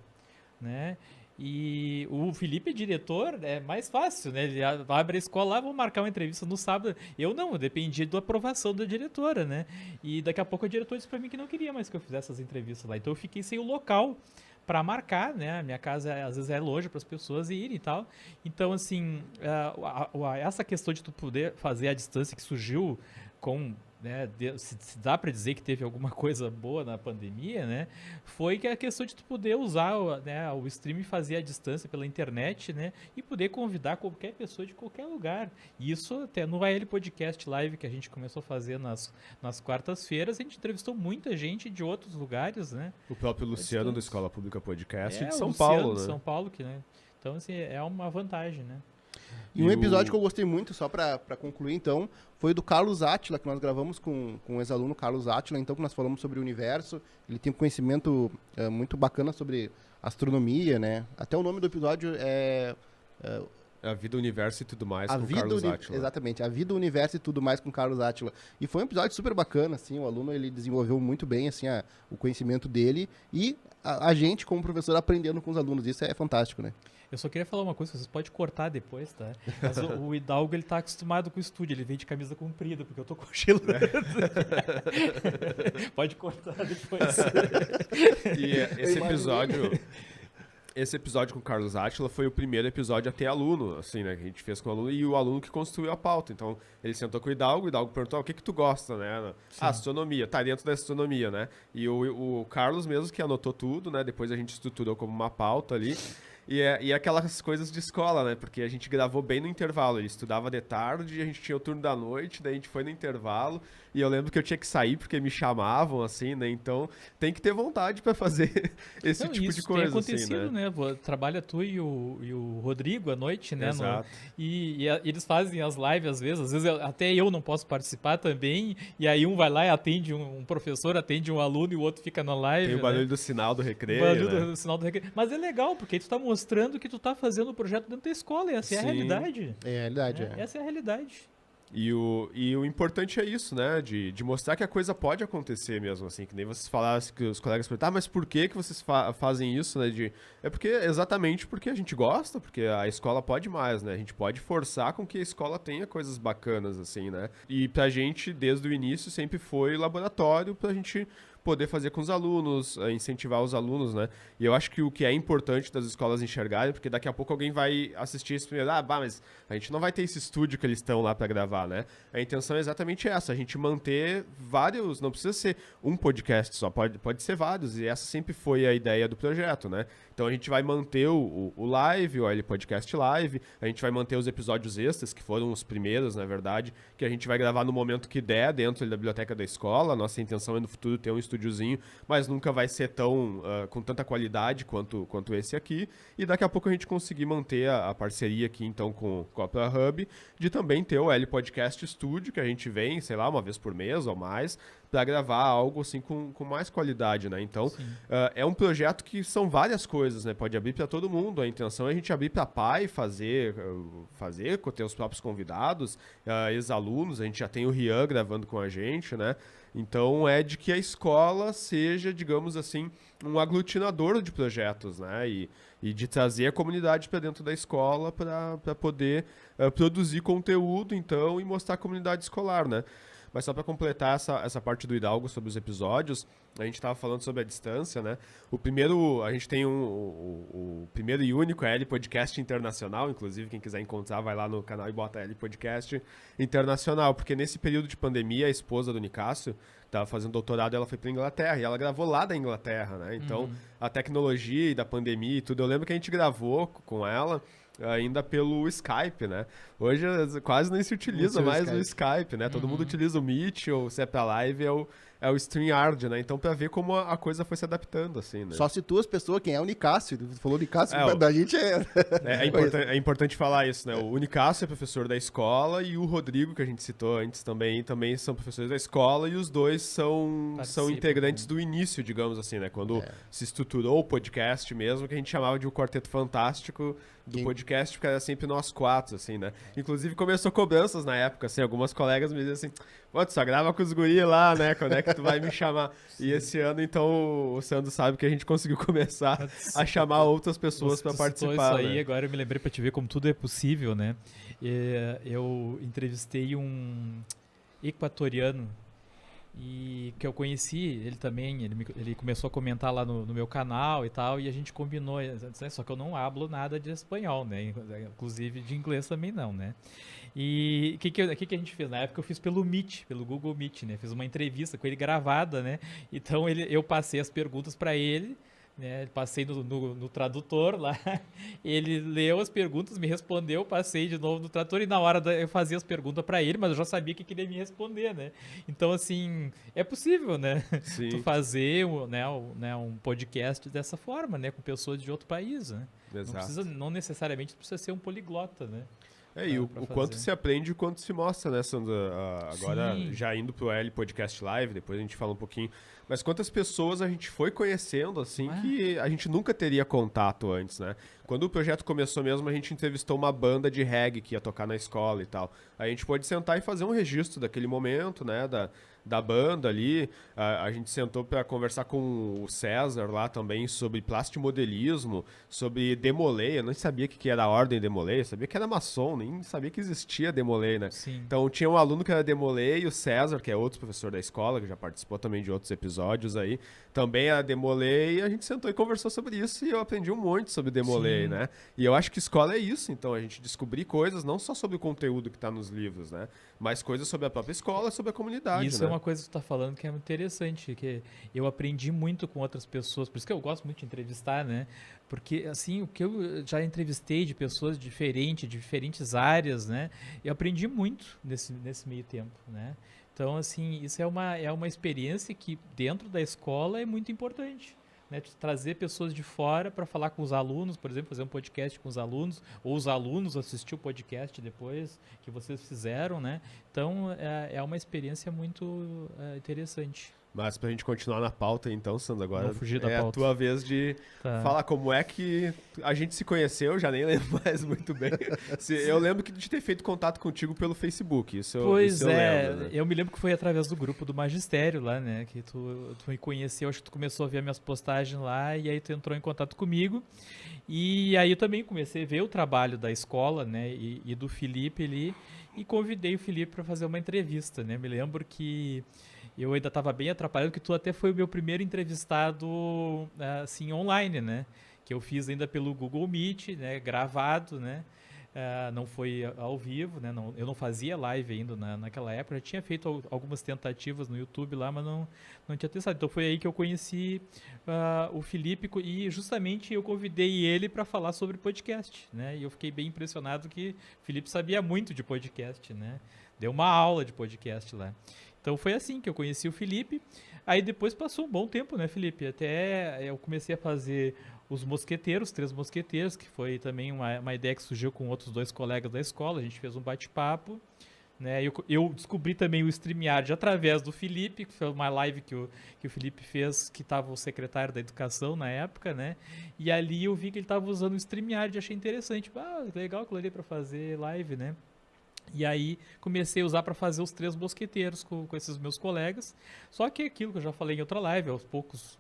né? E o Felipe, diretor, é mais fácil, né? Ele abre a escola lá, vamos marcar uma entrevista no sábado. Eu não, eu dependia da aprovação da diretora, né? E daqui a pouco a diretora disse pra mim que não queria mais que eu fizesse essas entrevistas lá. Então eu fiquei sem o local para marcar, né? A minha casa às vezes é longe para as pessoas irem e tal. Então, assim, essa questão de tu poder fazer à distância que surgiu com... né, se dá para dizer que teve alguma coisa boa na pandemia, né, foi que a questão de tu poder usar o streaming, fazer à distância pela internet, né, e poder convidar qualquer pessoa de qualquer lugar. E isso até no AL Podcast Live que a gente começou a fazer nas quartas-feiras, a gente entrevistou muita gente de outros lugares, né. O próprio Luciano do Escola Pública Podcast de São Luciano, Paulo, de né. São Paulo, que, né, então assim, é uma vantagem, né. E um episódio que eu gostei muito, só para concluir, então, foi do Carlos Átila, que nós gravamos com o ex-aluno Carlos Átila, então, que nós falamos sobre o universo. Ele tem um conhecimento muito bacana sobre astronomia, né? Até o nome do episódio é... A Vida, o Universo e Tudo Mais, com Carlos Átila. Exatamente, A Vida, o Universo e Tudo Mais com Carlos Átila. E foi um episódio super bacana, assim, o aluno ele desenvolveu muito bem assim, o conhecimento dele e a gente, como professor, aprendendo com os alunos. Isso é fantástico, né? Eu só queria falar uma coisa, vocês podem cortar depois, tá? Mas o Hidalgo, ele tá acostumado com o estúdio, ele vem de camisa comprida, porque eu tô cochilando. Pode cortar depois. E esse episódio com o Carlos Átila foi o primeiro episódio a ter aluno, assim, né? Que a gente fez com o aluno e o aluno que construiu a pauta. Então, ele sentou com o Hidalgo perguntou, o que tu gosta, né? Astronomia, tá dentro da astronomia, né? E o Carlos mesmo que anotou tudo, né? Depois a gente estruturou como uma pauta ali. E aquelas coisas de escola, né? Porque a gente gravou bem no intervalo. Ele estudava de tarde, a gente tinha o turno da noite, daí a gente foi no intervalo. E eu lembro que eu tinha que sair porque me chamavam, assim, né? Então tem que ter vontade para fazer esse tipo de coisa. Tem acontecido, assim, né? Trabalha tu e o Rodrigo à noite, né? Exato. E eles fazem as lives às vezes até eu não posso participar também. E aí um vai lá e atende um professor, atende um aluno e o outro fica na live. Tem o barulho do sinal do recreio. O barulho né? do sinal do recreio. Mas é legal, porque tu tá mostrando que tu tá fazendo o projeto dentro da escola. E essa é a realidade. É a realidade, Essa é a realidade. E o importante é isso, né? De mostrar que a coisa pode acontecer mesmo, assim. Que nem vocês falaram, que os colegas perguntaram, mas por que vocês fazem isso, né? Exatamente porque a gente gosta, porque a escola pode mais, né? A gente pode forçar com que a escola tenha coisas bacanas, assim, né? E pra gente, desde o início, sempre foi laboratório pra gente poder fazer com os alunos, incentivar os alunos, né? E eu acho que o que é importante das escolas enxergarem, porque daqui a pouco alguém vai assistir isso primeiro, mas a gente não vai ter esse estúdio que eles estão lá para gravar, né? A intenção é exatamente essa, a gente manter vários, não precisa ser um podcast só, pode ser vários, e essa sempre foi a ideia do projeto, né? Então a gente vai manter o live, o Podcast Live, a gente vai manter os episódios extras, que foram os primeiros, na verdade, que a gente vai gravar no momento que der, dentro da biblioteca da escola. A nossa intenção é no futuro ter um estúdiozinho, mas nunca vai ser tão com tanta qualidade quanto esse aqui. E daqui a pouco a gente conseguir manter a parceria aqui, então, com a Opera Hub, de também ter o Podcast Studio, que a gente vem, sei lá, uma vez por mês ou mais, para gravar algo assim com mais qualidade, né? Então, é um projeto que são várias coisas, né? Pode abrir para todo mundo. A intenção é a gente abrir para pai, fazer, ter os próprios convidados, ex-alunos. A gente já tem o Rian gravando com a gente, né? Então, é de que a escola seja, digamos assim, um aglutinador de projetos, né? E de trazer a comunidade para dentro da escola para poder produzir conteúdo, então, e mostrar a comunidade escolar, né? Mas só para completar essa parte do Hidalgo sobre os episódios, a gente estava falando sobre a distância, né? A gente tem o primeiro e único Podcast Internacional, inclusive quem quiser encontrar vai lá no canal e bota Podcast Internacional, porque nesse período de pandemia a esposa do Nicásio estava fazendo doutorado, ela foi para Inglaterra e ela gravou lá da Inglaterra, né? Então a tecnologia e da pandemia e tudo, eu lembro que a gente gravou com ela ainda pelo Skype, né? Hoje quase nem se utiliza mais o Skype, né? Todo mundo utiliza o Meet, ou se é pra live, é o StreamYard, né? Então, pra ver como a coisa foi se adaptando, assim, né? Só citou as pessoas, quem é o Nicásio. Tu falou Nicásio, da gente é importante falar isso, né? O Nicásio é professor da escola e o Rodrigo, que a gente citou antes também são professores da escola, e os dois são integrantes do início, digamos assim, né? Quando se estruturou o podcast mesmo, que a gente chamava de o Quarteto Fantástico do podcast, porque era sempre nós quatro, assim, né? Inclusive começou cobranças na época, assim, algumas colegas me diziam assim, tu só grava com os guri lá, né? Quando é que tu vai me chamar? E esse ano, então, o Sandro sabe que a gente conseguiu começar a chamar outras pessoas para participar. Isso aí, né? agora eu me lembrei para te ver como tudo é possível, né? Eu entrevistei um equatoriano e que eu conheci, ele também, ele começou a comentar lá no meu canal e tal, e a gente combinou, só que eu não hablo nada de espanhol, né? Inclusive de inglês também não, né? E o que a gente fez? Na época eu fiz pelo Meet, pelo Google Meet, né? Fiz uma entrevista com ele gravada, né? Então eu passei as perguntas para ele, né? Passei no tradutor lá, ele leu as perguntas, me respondeu, passei de novo no tradutor e na hora eu fazia as perguntas para ele, mas eu já sabia que ele ia me responder, né? Então, assim, é possível, né? Sim. Tu fazer um podcast dessa forma, né? Com pessoas de outro país, né? Exato. Não necessariamente precisa ser um poliglota, né? E o quanto se aprende e o quanto se mostra, né, Sandra? Agora, já indo pro Podcast Live, depois a gente fala um pouquinho. Mas quantas pessoas a gente foi conhecendo, assim, que a gente nunca teria contato antes, né? Quando o projeto começou mesmo, a gente entrevistou uma banda de reggae que ia tocar na escola e tal. A gente pôde sentar e fazer um registro daquele momento, né, da banda ali. A gente sentou para conversar com o César lá também sobre plastimodelismo, sobre Demolay. Eu não sabia o que era a ordem Demolay, eu sabia que era maçom, nem sabia que existia Demolay, né? Sim. Então tinha um aluno que era Demolay e o César, que é outro professor da escola, que já participou também de outros episódios aí, também era Demolay, e a gente sentou e conversou sobre isso e eu aprendi um monte sobre Demolay, né? E eu acho que escola é isso, então, a gente descobrir coisas não só sobre o conteúdo que está nos livros, né? Mas coisas sobre a própria escola, sobre a comunidade, Isso né? é uma coisa que tu tá falando que é muito interessante, que eu aprendi muito com outras pessoas, por isso que eu gosto muito de entrevistar, né? Porque, assim, o que eu já entrevistei de pessoas de diferentes áreas, né? Eu aprendi muito nesse meio tempo, né? Então, assim, isso é uma experiência que dentro da escola é muito importante, né? Trazer pessoas de fora para falar com os alunos, por exemplo, fazer um podcast com os alunos, ou os alunos assistir o podcast depois que vocês fizeram, né? Então, é uma experiência muito interessante. Mas pra gente continuar na pauta, então, Sandro, agora Vamos fugir da é pauta. a tua vez de falar como é que a gente se conheceu, já nem lembro mais muito bem. Eu lembro de ter feito contato contigo pelo Facebook, isso eu lembro, né? Eu me lembro que foi através do grupo do Magistério lá, né, que tu me conheceu, acho que tu começou a ver minhas postagens lá, e aí tu entrou em contato comigo, e aí eu também comecei a ver o trabalho da escola, né, e do Felipe ali, e convidei o Felipe para fazer uma entrevista, né, me lembro que eu ainda estava bem atrapalhado, que tu até foi o meu primeiro entrevistado, assim, online, né? Que eu fiz ainda pelo Google Meet, né? Gravado, né? Não foi ao vivo, né? Eu não fazia live ainda naquela época. Já tinha feito algumas tentativas no YouTube lá, mas não tinha testado. Então foi aí que eu conheci o Felipe e justamente eu convidei ele para falar sobre podcast, né? E eu fiquei bem impressionado que o Felipe sabia muito de podcast, né? Deu uma aula de podcast lá. Então foi assim que eu conheci o Felipe. Aí depois passou um bom tempo, né, Felipe? Até eu comecei a fazer os mosqueteiros, 3 mosqueteiros, que foi também uma ideia que surgiu com outros 2 colegas da escola. A gente fez um bate-papo, né? Eu descobri também o StreamYard através do Felipe, que foi uma live que o Felipe fez, que estava o secretário da Educação na época, né? E ali eu vi que ele estava usando o StreamYard e achei interessante. Legal aquilo ali para fazer live, né? E aí comecei a usar para fazer os 3 mosqueteiros com esses meus colegas. Só que aquilo que eu já falei em outra live, aos poucos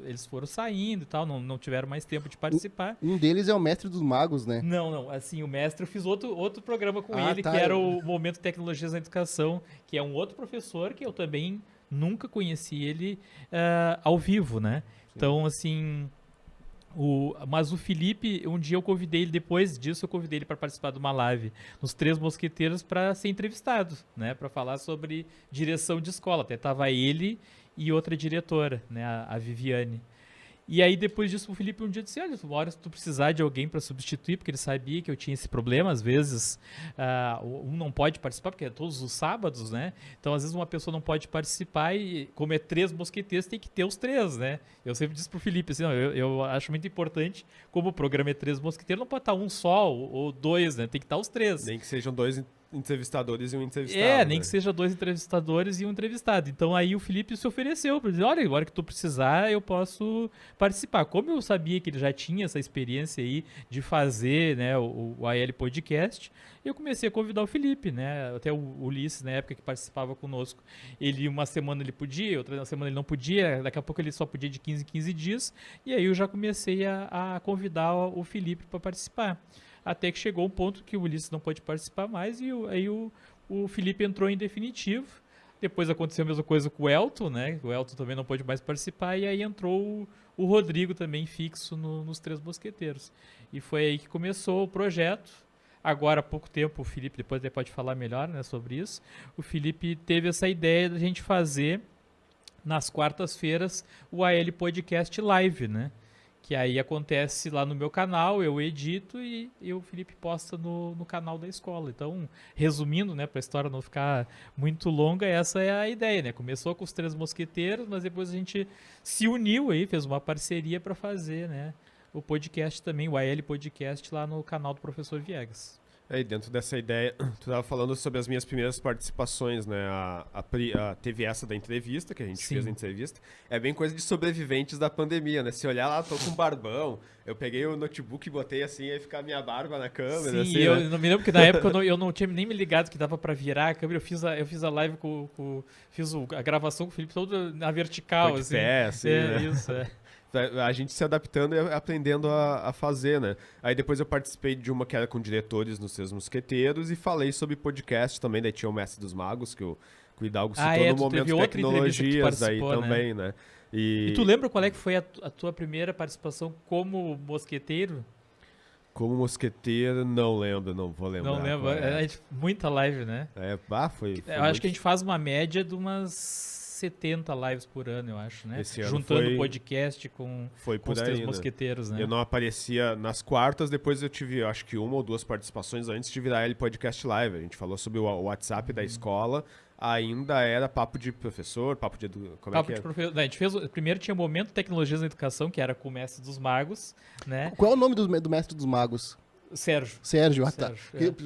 eles foram saindo e tal, não tiveram mais tempo de participar. Um deles é o Mestre dos Magos, né? Não. Assim, o mestre, eu fiz outro programa com ele, tá. que era o Momento Tecnologias na Educação, que é um outro professor que eu também nunca conheci ele ao vivo, né? Sim. Então, assim... Mas o Felipe, um dia eu convidei ele, depois disso eu convidei ele para participar de uma live nos 3 Mosqueteiros para ser entrevistado, né, para falar sobre direção de escola. Até tava ele e outra diretora, né, a Viviane. E aí depois disso o Felipe um dia disse, olha, uma hora se tu precisar de alguém para substituir, porque ele sabia que eu tinha esse problema, às vezes um não pode participar, porque é todos os sábados, né? Então às vezes uma pessoa não pode participar e como é 3 mosqueteiros tem que ter os 3, né? Eu sempre disse pro Felipe assim, eu acho muito importante, como o programa é 3 mosqueteiros, não pode estar um só ou 2, né? Tem que estar os 3. Nem que sejam 2 entrevistadores e um entrevistado. Nem que seja 2 entrevistadores e um entrevistado. Então aí o Felipe se ofereceu para dizer, olha, agora que tu precisar, eu posso participar. Como eu sabia que ele já tinha essa experiência aí de fazer, né, o AL Podcast, eu comecei a convidar o Felipe, né? Até o Ulisses, na época que participava conosco, uma semana ele podia, outra semana ele não podia, daqui a pouco ele só podia de 15 em 15 dias, e aí eu já comecei a convidar o Felipe para participar. Até que chegou um ponto que o Ulisses não pôde participar mais e aí o Felipe entrou em definitivo. Depois aconteceu a mesma coisa com o Elton, né? O Elton também não pôde mais participar e aí entrou o Rodrigo também fixo nos 3 Mosqueteiros. E foi aí que começou o projeto. Agora há pouco tempo o Felipe, depois ele pode falar melhor, né, sobre isso, o Felipe teve essa ideia da gente fazer nas quartas-feiras o AL Podcast Live, né? Que aí acontece lá no meu canal, eu edito e o Felipe posta no canal da escola. Então, resumindo, né, para a história não ficar muito longa, essa é a ideia, né? Começou com os 3 mosqueteiros, mas depois a gente se uniu aí, fez uma parceria para fazer, né, o podcast também, o AL Podcast lá no canal do Professor Viegas. Aí dentro dessa ideia, tu estava falando sobre as minhas primeiras participações, né? Teve essa da entrevista, que a gente fez a entrevista. É bem coisa de sobreviventes da pandemia, né? Se olhar lá, tô com barbão, eu peguei o notebook e botei assim, aí ficar a minha barba na câmera. Sim, assim, eu né? me lembro que na época eu não tinha nem me ligado que dava pra virar a câmera. Eu fiz a live fiz a gravação com o Felipe todo na vertical, de assim. pé, assim, né? Isso, é. A gente se adaptando e aprendendo a fazer, né? Aí depois eu participei de uma que era com diretores nos 3 Mosqueteiros e falei sobre podcast também, daí tinha o Mestre dos Magos, que o Hidalgo citou no Momento Tecnologias aí também, né? E tu lembra qual é que foi a tua primeira participação como mosqueteiro? Como mosqueteiro, não lembro, não vou lembrar. Não lembro, muita live, né? Foi eu acho que a gente faz uma média de umas 70 lives por ano, eu acho, né? Juntando o podcast com os 3 mosqueteiros, né? Eu não aparecia nas quartas, depois eu tive, acho que 1 ou 2 participações antes de virar ele Podcast Live. A gente falou sobre o WhatsApp da escola, ainda era papo de professor, papo de professor. A gente fez, primeiro tinha o Momento Tecnologias na Educação, que era com o Mestre dos Magos, né? Qual é o nome do Mestre dos Magos? Sérgio, tá.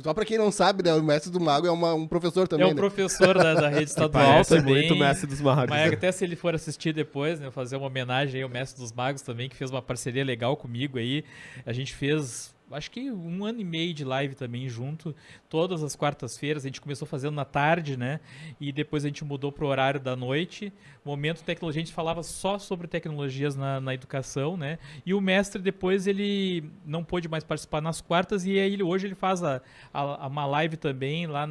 Só pra quem não sabe, né, o Mestre do Mago é um professor também, é um professor da rede estadual Parece também. muito o Mestre dos Magos. Mas até se ele for assistir depois, né, fazer uma homenagem aí ao Mestre dos Magos também, que fez uma parceria legal comigo aí. A gente fez, acho que 1 ano e meio de live também junto, todas as quartas-feiras. A gente começou fazendo na tarde, né? E depois a gente mudou pro horário da noite. Momento Tecnologia, a gente falava só sobre tecnologias na educação, né? E o mestre depois ele não pôde mais participar nas quartas e aí hoje ele faz uma live também lá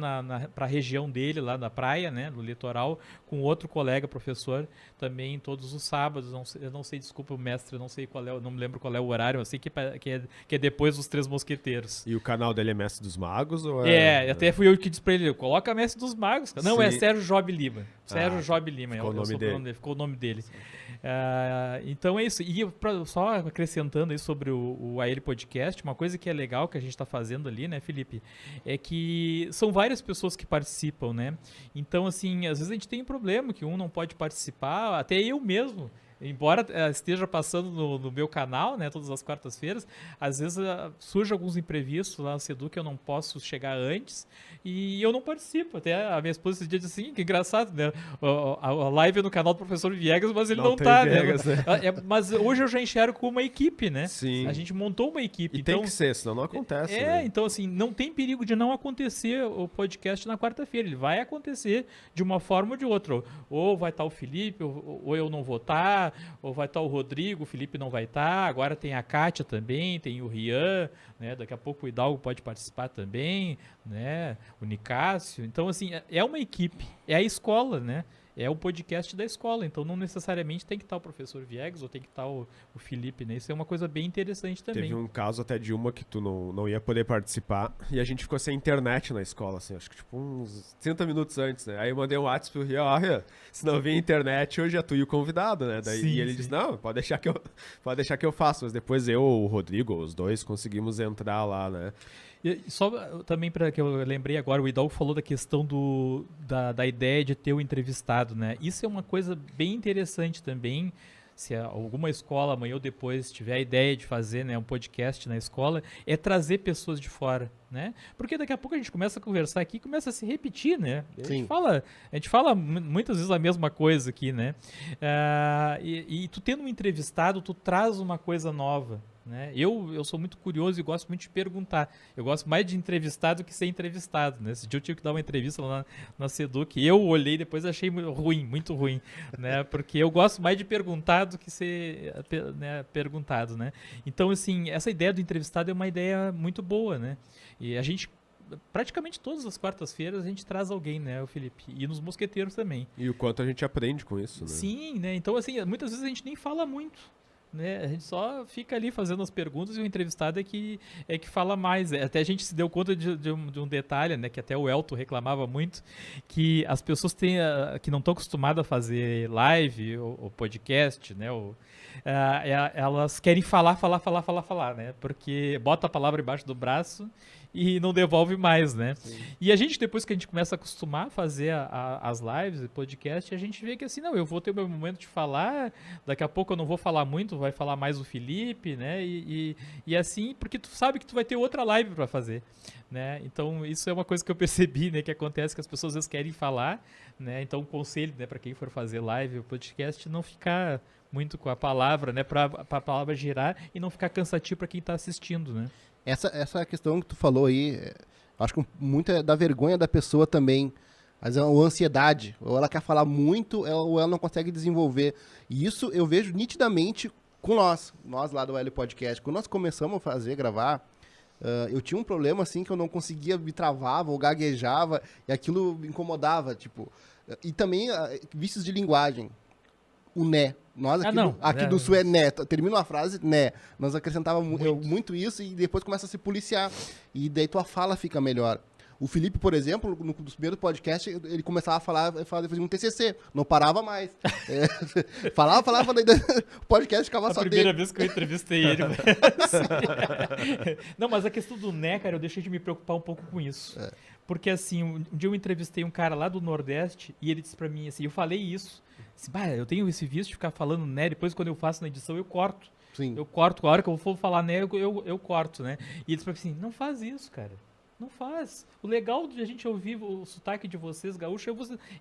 para a região dele, lá na praia, né? No litoral, com outro colega professor também todos os sábados. Eu não sei, desculpa o mestre, eu não sei qual é, não me lembro qual é o horário, eu sei que é depois dos Três Mosqueteiros. E o canal dele é Mestre dos Magos? Ou até fui eu que disse pra ele, coloca Mestre dos Magos. Não, Sim. É Sérgio Job Lima. Sérgio Job Lima, ficou o nome dele. Então é isso. E só acrescentando aí sobre o AL Podcast, uma coisa que é legal que a gente está fazendo ali, né, Felipe, é que são várias pessoas que participam, né? Então, assim, às vezes a gente tem um problema que um não pode participar, até eu mesmo. Embora esteja passando no meu canal, né, todas as quartas-feiras, às vezes surge alguns imprevistos lá no Sedu que eu não posso chegar antes e eu não participo. Até a minha esposa esse dia disse assim, que engraçado, né? A live é no canal do professor Viegas, mas ele não tá, Viegas, né? Mas hoje eu já enxergo como uma equipe, né? Sim. A gente montou uma equipe. E então, tem que ser, senão não acontece. Né? Então assim, não tem perigo de não acontecer o podcast na quarta-feira. Ele vai acontecer de uma forma ou de outra. Ou vai estar o Felipe, ou eu não vou estar, ou vai estar o Rodrigo, o Felipe não vai estar, agora tem a Kátia também, tem o Rian, né? Daqui a pouco o Hidalgo pode participar também, né? O Nicásio. Então, assim, é uma equipe, é a escola, né? É o podcast da escola, então não necessariamente tem que estar o professor Viegas ou tem que estar o Felipe, né? Isso é uma coisa bem interessante também. Teve um caso até de uma que tu não ia poder participar e a gente ficou sem internet na escola, assim, acho que tipo uns 30 minutos antes, né? Aí eu mandei um WhatsApp pro Rian, Rian, se não vier internet, hoje é tu e o convidado, né? Daí, e ele disse, não, pode deixar que eu faço, mas depois eu, o Rodrigo, os dois conseguimos entrar lá, né? E só também para que eu lembrei agora, o Hidalgo falou da questão da ideia de ter o entrevistado, né? Isso é uma coisa bem interessante também. Se alguma escola amanhã ou depois tiver a ideia de fazer, né, um podcast na escola, é trazer pessoas de fora, né? Porque daqui a pouco a gente começa a conversar aqui e começa a se repetir, né? A gente fala muitas vezes a mesma coisa aqui, né? E tu tendo um entrevistado, tu traz uma coisa nova, né? Eu sou muito curioso e gosto muito de perguntar. Eu gosto mais de entrevistar do que ser entrevistado, né? Esse dia eu tive que dar uma entrevista lá na Seduc e eu olhei depois e achei muito ruim, né? Porque eu gosto mais de perguntar do que ser, né, perguntado, né? Então, assim, essa ideia do entrevistado é uma ideia muito boa, né? E a gente, praticamente todas as quartas-feiras, a gente traz alguém, né, o Felipe? E nos Mosqueteiros também. E o quanto a gente aprende com isso, né? Sim, né? Então, assim, muitas vezes a gente nem fala muito, né? A gente só fica ali fazendo as perguntas e o entrevistado é que fala mais. Até a gente se deu conta de um detalhe, né? Que até o Elton reclamava muito, que as pessoas que não estão acostumadas a fazer live ou podcast, né? Elas querem falar, né? Porque bota a palavra embaixo do braço e não devolve mais, né? Sim. E a gente, depois que a gente começa a acostumar a fazer as lives e podcast, a gente vê que assim, não, eu vou ter o meu momento de falar, daqui a pouco eu não vou falar muito, vai falar mais o Felipe, né? E assim, porque tu sabe que tu vai ter outra live para fazer, né? Então, isso é uma coisa que eu percebi, né? Que acontece que as pessoas às vezes querem falar, né? Então, um conselho, né, para quem for fazer live ou podcast, não ficar muito com a palavra, né? Para a palavra girar e não ficar cansativo para quem está assistindo, né? Essa questão que tu falou aí, acho que muito é da vergonha da pessoa também, mas é uma ansiedade, ou ela quer falar muito, ou ela não consegue desenvolver. E isso eu vejo nitidamente com nós lá do AL Podcast. Quando nós começamos a gravar, eu tinha um problema assim que eu não conseguia, me travava ou gaguejava, e aquilo me incomodava, tipo. E também vícios de linguagem. O né. Nós aqui do Sul é né. Termina uma frase, né. Nós acrescentávamos muito isso e depois começa a se policiar. E daí tua fala fica melhor. O Felipe, por exemplo, nos primeiros podcasts, ele começava a falar, fazia um TCC. Não parava mais. Falava, daí o podcast ficava só dele. A primeira vez que eu entrevistei ele. Não, mas a questão do né, cara, eu deixei de me preocupar um pouco com isso. Porque, assim, um dia eu entrevistei um cara lá do Nordeste e ele disse pra mim, assim, eu falei isso. Disse, eu tenho esse vício de ficar falando né, depois quando eu faço na edição eu corto. Sim. Eu corto, a hora que eu for falar né, eu corto, né? E eles falam assim, não faz isso, cara. Não faz. O legal de a gente ouvir o sotaque de vocês, gaúcho,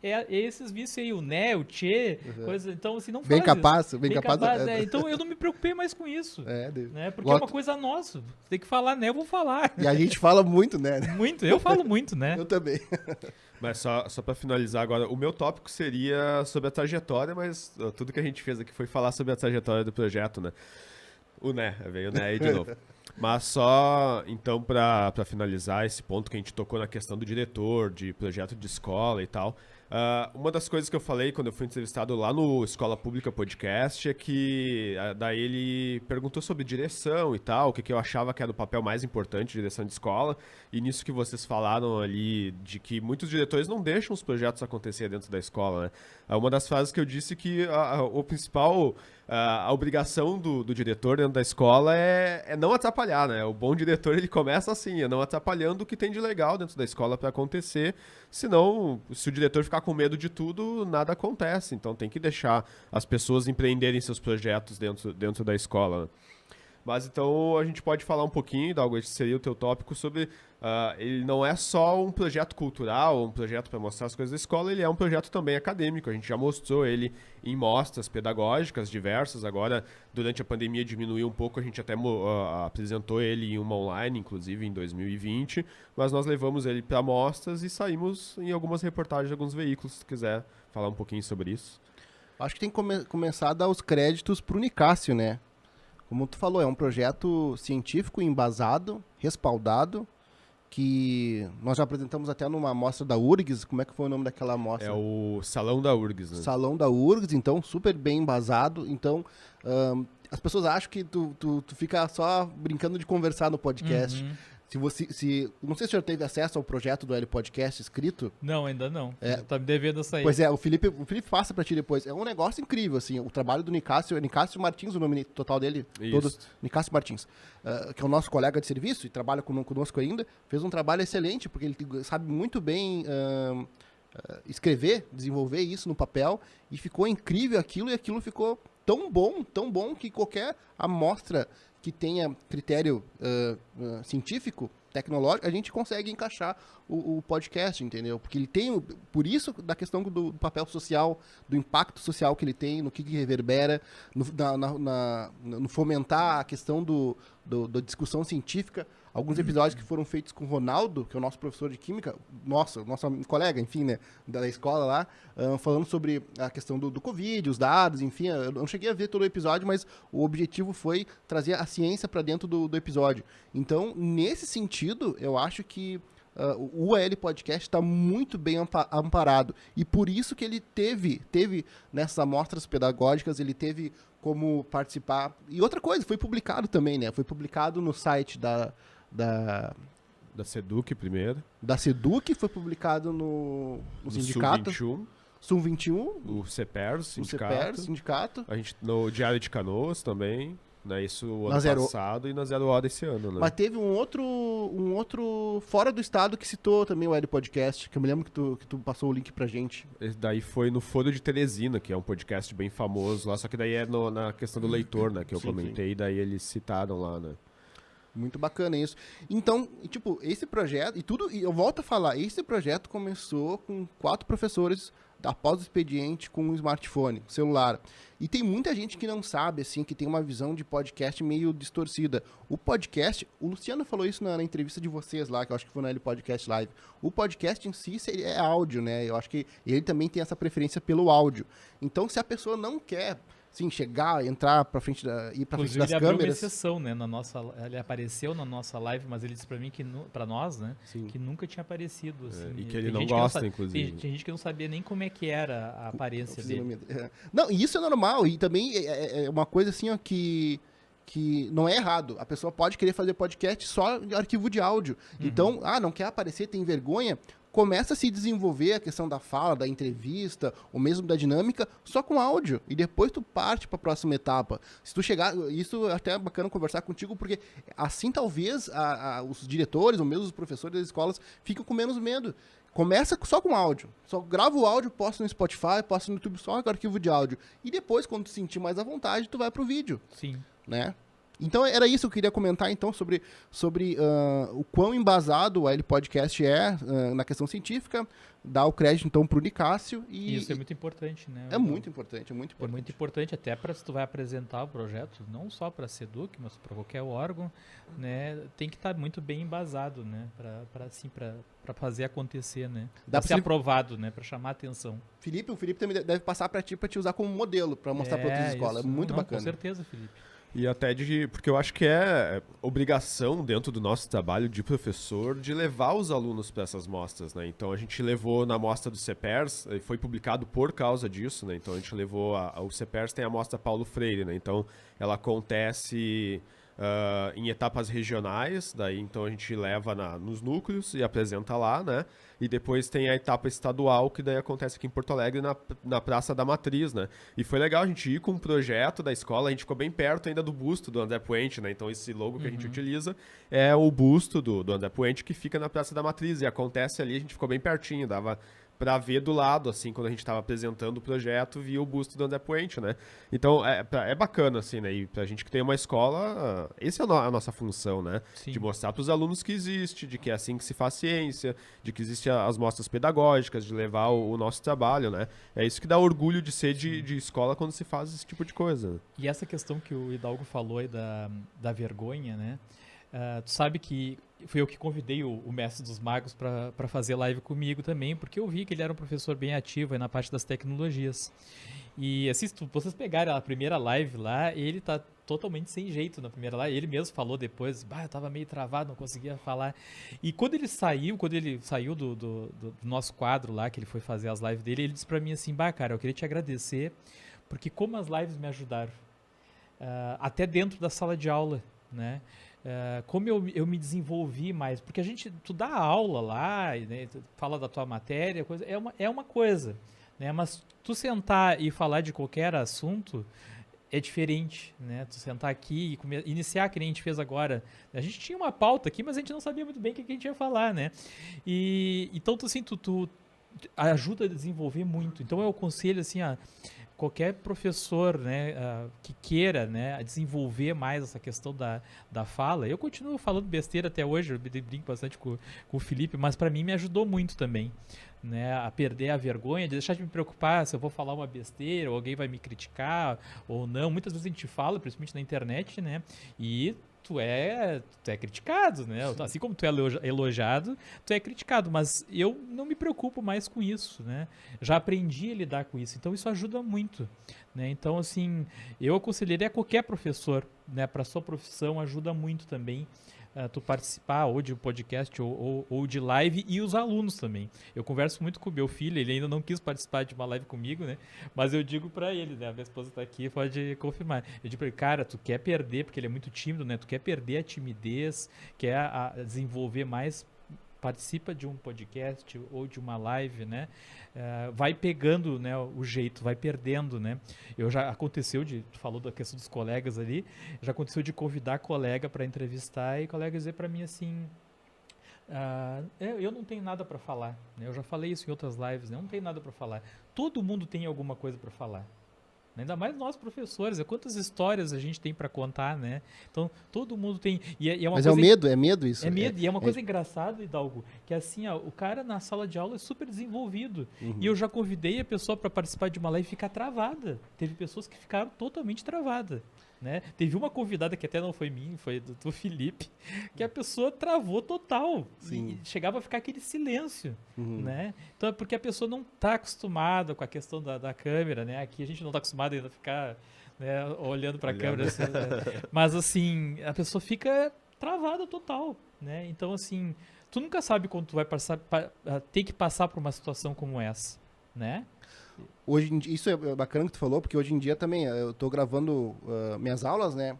é esses vícios aí, o né, o tchê, coisa. Então, assim, não faz Bem isso. capaz, bem capaz. Então, eu não me preocupei mais com isso. Dele. Né? Porque é uma coisa nossa. Tem que falar né, eu vou falar. E a gente fala muito, né? Muito, eu falo muito, né? Eu também. Mas só para finalizar agora, o meu tópico seria sobre a trajetória, mas tudo que a gente fez aqui foi falar sobre a trajetória do projeto, né? Veio o né aí de novo. Mas só, então, para finalizar esse ponto que a gente tocou na questão do diretor, de projeto de escola e tal, uma das coisas que eu falei quando eu fui entrevistado lá no Escola Pública Podcast é que daí ele perguntou sobre direção e tal, o que eu achava que era o papel mais importante de direção de escola, e nisso que vocês falaram ali, de que muitos diretores não deixam os projetos acontecer dentro da escola, né? Uma das frases que eu disse que o principal... a obrigação do diretor dentro da escola é não atrapalhar, né? O bom diretor, ele começa assim, não atrapalhando o que tem de legal dentro da escola para acontecer, senão, se o diretor ficar com medo de tudo, nada acontece. Então tem que deixar as pessoas empreenderem seus projetos dentro da escola, né? Mas então a gente pode falar um pouquinho, Dalgo, esse seria o teu tópico, sobre ele não é só um projeto cultural, um projeto para mostrar as coisas da escola, ele é um projeto também acadêmico. A gente já mostrou ele em mostras pedagógicas diversas. Agora, durante a pandemia diminuiu um pouco, a gente até apresentou ele em uma online, inclusive em 2020, mas nós levamos ele para mostras e saímos em algumas reportagens de alguns veículos, se quiser falar um pouquinho sobre isso. Acho que tem que começar a dar os créditos pro Nicásio, né? Como tu falou, é um projeto científico embasado, respaldado, que nós já apresentamos até numa amostra da URGS. Como é que foi o nome daquela amostra? É o Salão da URGS, né? Salão da URGS, então super bem embasado. Então, as pessoas acham que tu fica só brincando de conversar no podcast. Não sei se você já teve acesso ao projeto do L Podcast escrito. Não, ainda não. Tá me devendo essa aí. Pois é, o Felipe passa pra ti depois. É um negócio incrível, assim, o trabalho do Nicásio Martins, o nome total dele, Nicásio Martins, que é o nosso colega de serviço e trabalha conosco ainda, fez um trabalho excelente, porque ele sabe muito bem escrever, desenvolver isso no papel, e ficou incrível aquilo, e aquilo ficou tão bom, que qualquer amostra que tenha critério científico, tecnológico, a gente consegue encaixar o podcast, entendeu? Porque ele tem, por isso, da questão do papel social, do impacto social que ele tem, no que reverbera, no fomentar a questão da discussão científica. Alguns episódios que foram feitos com o Ronaldo, que é o nosso professor de química, nosso colega, enfim, né, da escola lá, falando sobre a questão do Covid, os dados, enfim. Eu não cheguei a ver todo o episódio, mas o objetivo foi trazer a ciência para dentro do episódio. Então, nesse sentido, eu acho que o AL Podcast está muito bem amparado. E por isso que ele teve nessas amostras pedagógicas, ele teve como participar. E outra coisa, foi publicado também, né? Foi publicado no site da SEDUC primeiro. Da SEDUC, foi publicado no sindicato. Sum 21. O CEPERS, sindicato. A gente no Diário de Canoas também, né? Isso o ano passado e na Zero Hora esse ano, né? Mas teve um outro fora do estado que citou também o L Podcast, que eu me lembro que tu passou o link pra gente. Esse daí foi no Foro de Teresina, que é um podcast bem famoso lá, só que daí é na questão do leitor, né? Que eu comentei, sim. Daí eles citaram lá, né? Muito bacana isso. Então, tipo, esse projeto, e eu volto a falar, esse projeto começou com 4 professores após o expediente com um smartphone, celular. E tem muita gente que não sabe, assim, que tem uma visão de podcast meio distorcida. O podcast, o Luciano falou isso na entrevista de vocês lá, que eu acho que foi na L Podcast Live. O podcast em si é áudio, né? Eu acho que ele também tem essa preferência pelo áudio. Então, se a pessoa não quer... Sim, chegar, entrar pra frente ir pra frente das ele câmeras. Abriu uma exceção, né, ele apareceu na nossa live, mas ele disse pra mim pra nós, né, sim, que nunca tinha aparecido, assim. E que ele não gosta, inclusive. Tem gente que não sabia nem como é que era a aparência dele. Não, isso é normal, e também é uma coisa assim, ó, que não é errado. A pessoa pode querer fazer podcast só de arquivo de áudio. Então, não quer aparecer, tem vergonha... Começa a se desenvolver a questão da fala, da entrevista, ou mesmo da dinâmica, só com áudio. E depois tu parte para a próxima etapa. Se tu chegar... Isso é até bacana conversar contigo, porque assim talvez os diretores, ou mesmo os professores das escolas, ficam com menos medo. Começa só com áudio. Só grava o áudio, posta no Spotify, posta no YouTube só com arquivo de áudio. E depois, quando tu sentir mais à vontade, tu vai pro vídeo. Sim. né? Então era isso que eu queria comentar então sobre o quão embasado o AL Podcast é na questão científica, dar o crédito então para o Nicásio. E isso é muito importante, né? É muito importante, é muito importante. É muito importante até para se tu vai apresentar o projeto, não só para a SEDUC, mas para qualquer órgão, né? Tem que estar muito bem embasado, né? Para fazer acontecer, né? Para ser aprovado, né? Para chamar a atenção. O Felipe também deve passar para ti, para te usar como modelo, para mostrar para outras escolas. É muito bacana. Com certeza, Felipe. E até porque eu acho que é obrigação dentro do nosso trabalho de professor de levar os alunos para essas mostras, né? Então a gente levou na mostra do CEPERS, foi publicado por causa disso, né? Então a gente levou, o CEPERS tem a mostra Paulo Freire, né? Então ela acontece em etapas regionais, daí então a gente leva nos núcleos e apresenta lá, né? E depois tem a etapa estadual, que daí acontece aqui em Porto Alegre, na Praça da Matriz, né? E foi legal a gente ir com um projeto da escola, a gente ficou bem perto ainda do busto do André Puente, né? Então esse logo que a gente utiliza é o busto do André Puente, que fica na Praça da Matriz, e acontece ali, a gente ficou bem pertinho, dava pra ver do lado, assim, quando a gente tava apresentando o projeto, via o busto do André Puente, né? Então, é bacana, assim, né? E pra gente que tem uma escola, essa é a nossa função, né? Sim. De mostrar pros alunos que existe, de que é assim que se faz ciência, de que existem as mostras pedagógicas, de levar o nosso trabalho, né? É isso que dá orgulho de ser de escola quando se faz esse tipo de coisa. E essa questão que o Hidalgo falou aí da vergonha, né? Tu sabe que fui eu que convidei o Mestre dos Magos para fazer live comigo também, porque eu vi que ele era um professor bem ativo aí na parte das tecnologias. E assim, se vocês pegarem a primeira live lá, ele tá totalmente sem jeito na primeira live. Ele mesmo falou depois, eu tava meio travado, não conseguia falar. E quando ele saiu do nosso quadro lá, que ele foi fazer as lives dele, ele disse para mim assim, cara, eu queria te agradecer, porque como as lives me ajudaram, até dentro da sala de aula, né? Como eu me desenvolvi mais, porque tu dá aula lá, né, tu fala da tua matéria, é uma coisa, né, mas tu sentar e falar de qualquer assunto é diferente, né, tu sentar aqui e iniciar que nem a gente fez agora, a gente tinha uma pauta aqui, mas a gente não sabia muito bem o que a gente ia falar, né, e então tu ajuda a desenvolver muito, então eu aconselho assim, qualquer professor, né, que queira, né, desenvolver mais essa questão da fala. Eu continuo falando besteira até hoje, eu brinco bastante com o Felipe, mas para mim me ajudou muito também, né, a perder a vergonha, de deixar de me preocupar se eu vou falar uma besteira, ou alguém vai me criticar ou não. Muitas vezes a gente fala, principalmente na internet, né, e tu é criticado, né? Sim. Assim como tu é elogiado, tu é criticado, mas eu não me preocupo mais com isso, né? Já aprendi a lidar com isso, então isso ajuda muito, né? Então, assim, eu aconselharia a qualquer professor, né? Para sua profissão ajuda muito também tu participar ou de podcast ou de live, e os alunos também. Eu converso muito com o meu filho, ele ainda não quis participar de uma live comigo, né? Mas eu digo pra ele, né? A minha esposa tá aqui, pode confirmar. Eu digo pra ele, cara, tu quer perder, porque ele é muito tímido, né? Tu quer perder a timidez, quer desenvolver mais, participa de um podcast ou de uma live, né? Vai pegando, né, o jeito, vai perdendo, né? Já aconteceu tu falou da questão dos colegas ali, já aconteceu de convidar colega para entrevistar e colega dizer para mim assim, eu não tenho nada para falar, né? Eu já falei isso em outras lives, né? Eu não tenho nada para falar. Todo mundo tem alguma coisa para falar. Ainda mais nós professores, quantas histórias a gente tem para contar, né? Então, todo mundo tem... Mas é medo isso. É medo, e é uma coisa engraçada, Hidalgo, que assim, o cara na sala de aula é super desenvolvido. Uhum. E eu já convidei a pessoa para participar de uma live e ficar travada. Teve pessoas que ficaram totalmente travadas. Né? Teve uma convidada que até não foi minha, foi do Felipe, que a pessoa travou total. Sim. E chegava a ficar aquele silêncio, né? Então é porque a pessoa não está acostumada com a questão da câmera, né? Aqui a gente não está acostumado ainda a ficar, né, olhando para a câmera. Assim, né? Mas assim, a pessoa fica travada total, né? Então assim, tu nunca sabe quando tu vai ter que passar por uma situação como essa, né? Hoje em dia, isso é bacana que tu falou, porque hoje em dia também eu estou gravando minhas aulas, né?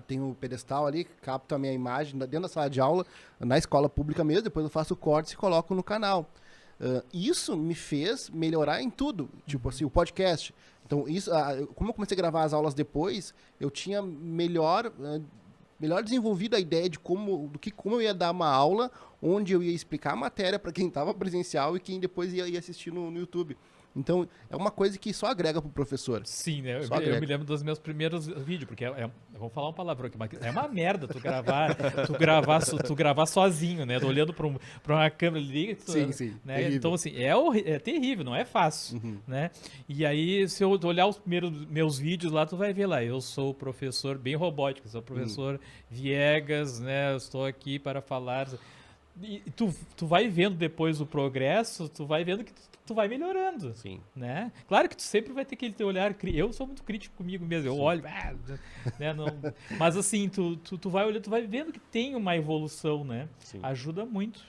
Tem o pedestal ali, capto a minha imagem dentro da sala de aula, na escola pública mesmo, depois eu faço cortes e coloco no canal. Isso me fez melhorar em tudo, tipo assim, o podcast. Então, isso, como eu comecei a gravar as aulas depois, eu tinha melhor desenvolvido a ideia de como eu ia dar uma aula, onde eu ia explicar a matéria para quem estava presencial e quem depois ia assistir no YouTube. Então, é uma coisa que só agrega pro professor. Sim, né? Só Eu agrega. me lembro dos meus primeiros vídeos, porque vamos falar uma palavra aqui, mas é uma merda tu gravar sozinho, né? Olhando pra uma câmera ali. Sim, né? terrível. Então, assim, é terrível, não é fácil, Uhum. né? E aí, se eu olhar os primeiros meus vídeos lá, tu vai ver lá, eu sou o professor bem robótico, sou o professor Viegas, né? Eu estou aqui para falar... E tu vai vendo depois o progresso, tu vai vendo que tu vai melhorando, Sim. né? Claro que tu sempre vai ter aquele teu olhar, eu sou muito crítico comigo mesmo, eu olho, né? Não, mas assim, tu vai olhando, tu vai vendo que tem uma evolução, né? Sim. Ajuda muito.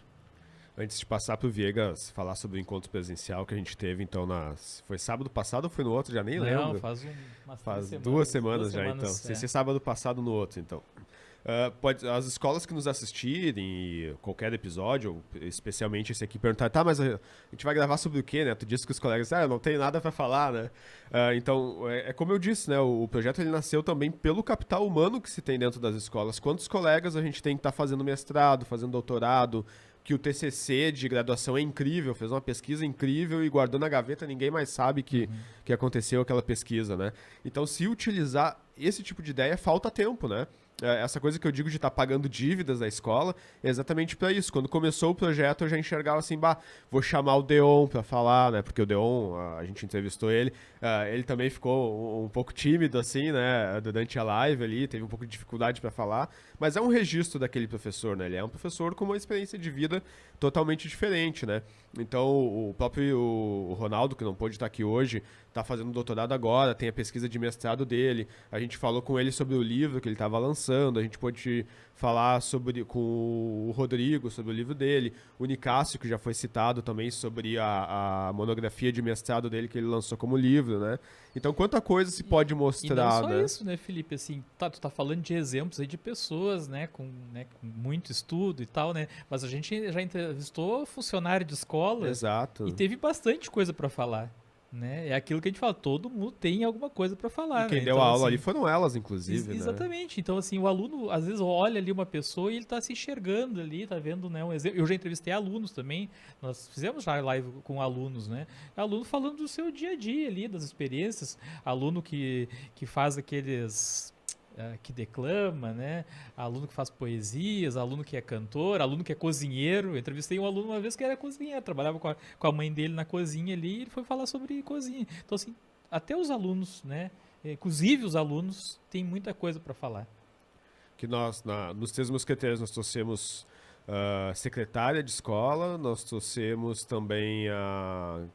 Antes de passar pro Viegas falar sobre o encontro presencial que a gente teve, então, foi sábado passado ou foi no outro? Já nem lembro. Não, faz Faz 2 semanas já, então. Sem ser sábado passado no outro, então. As escolas que nos assistirem, e qualquer episódio, especialmente esse aqui, perguntar, tá, mas a gente vai gravar sobre o quê, né? Tu disse que os colegas, eu não tenho nada pra falar, né? Então, é como eu disse, né? O projeto ele nasceu também pelo capital humano que se tem dentro das escolas. Quantos colegas a gente tem que estar fazendo mestrado, fazendo doutorado, que o TCC de graduação é incrível, fez uma pesquisa incrível e guardou na gaveta, ninguém mais sabe que aconteceu aquela pesquisa, né? Então, se utilizar esse tipo de ideia, falta tempo, né? Essa coisa que eu digo de estar pagando dívidas da escola é exatamente para isso. Quando começou o projeto, eu já enxergava assim, vou chamar o Deon para falar, né? Porque o Deon, a gente entrevistou ele, ele também ficou um pouco tímido, assim, né? Durante a live ali, teve um pouco de dificuldade para falar, mas é um registro daquele professor, né? Ele é um professor com uma experiência de vida totalmente diferente, né? Então, o próprio o Ronaldo, que não pôde estar aqui hoje, está fazendo doutorado agora, tem a pesquisa de mestrado dele. A gente falou com ele sobre o livro que ele estava lançando, a gente pôde falar com o Rodrigo sobre o livro dele, o Nicásio, que já foi citado também sobre a monografia de mestrado dele que ele lançou como livro, né? Então, quanta coisa se pode mostrar, e não só né? isso, né, Felipe? Assim, tu tá falando de exemplos aí de pessoas, né, com muito estudo e tal, né? Mas a gente já entrevistou funcionário de escola. Exato. E teve bastante coisa para falar. Né? É aquilo que a gente fala, todo mundo tem alguma coisa para falar. E quem né? deu Então, a aula assim, ali foram elas, inclusive, né? Exatamente. Então, assim, o aluno, às vezes, olha ali uma pessoa e ele está se enxergando ali, tá vendo, né, um exemplo. Eu já entrevistei alunos também, nós fizemos já live com alunos, né? Aluno falando do seu dia a dia ali, das experiências. Aluno que faz aqueles... que declama, né? Aluno que faz poesias, aluno que é cantor, aluno que é cozinheiro. Eu entrevistei um aluno uma vez que era cozinheiro, trabalhava com a mãe dele na cozinha ali e ele foi falar sobre cozinha. Então, assim, até os alunos, né? Inclusive os alunos têm muita coisa para falar. Que nós, nos Três Mosqueteiros, nós trouxemos secretária de escola, nós trouxemos também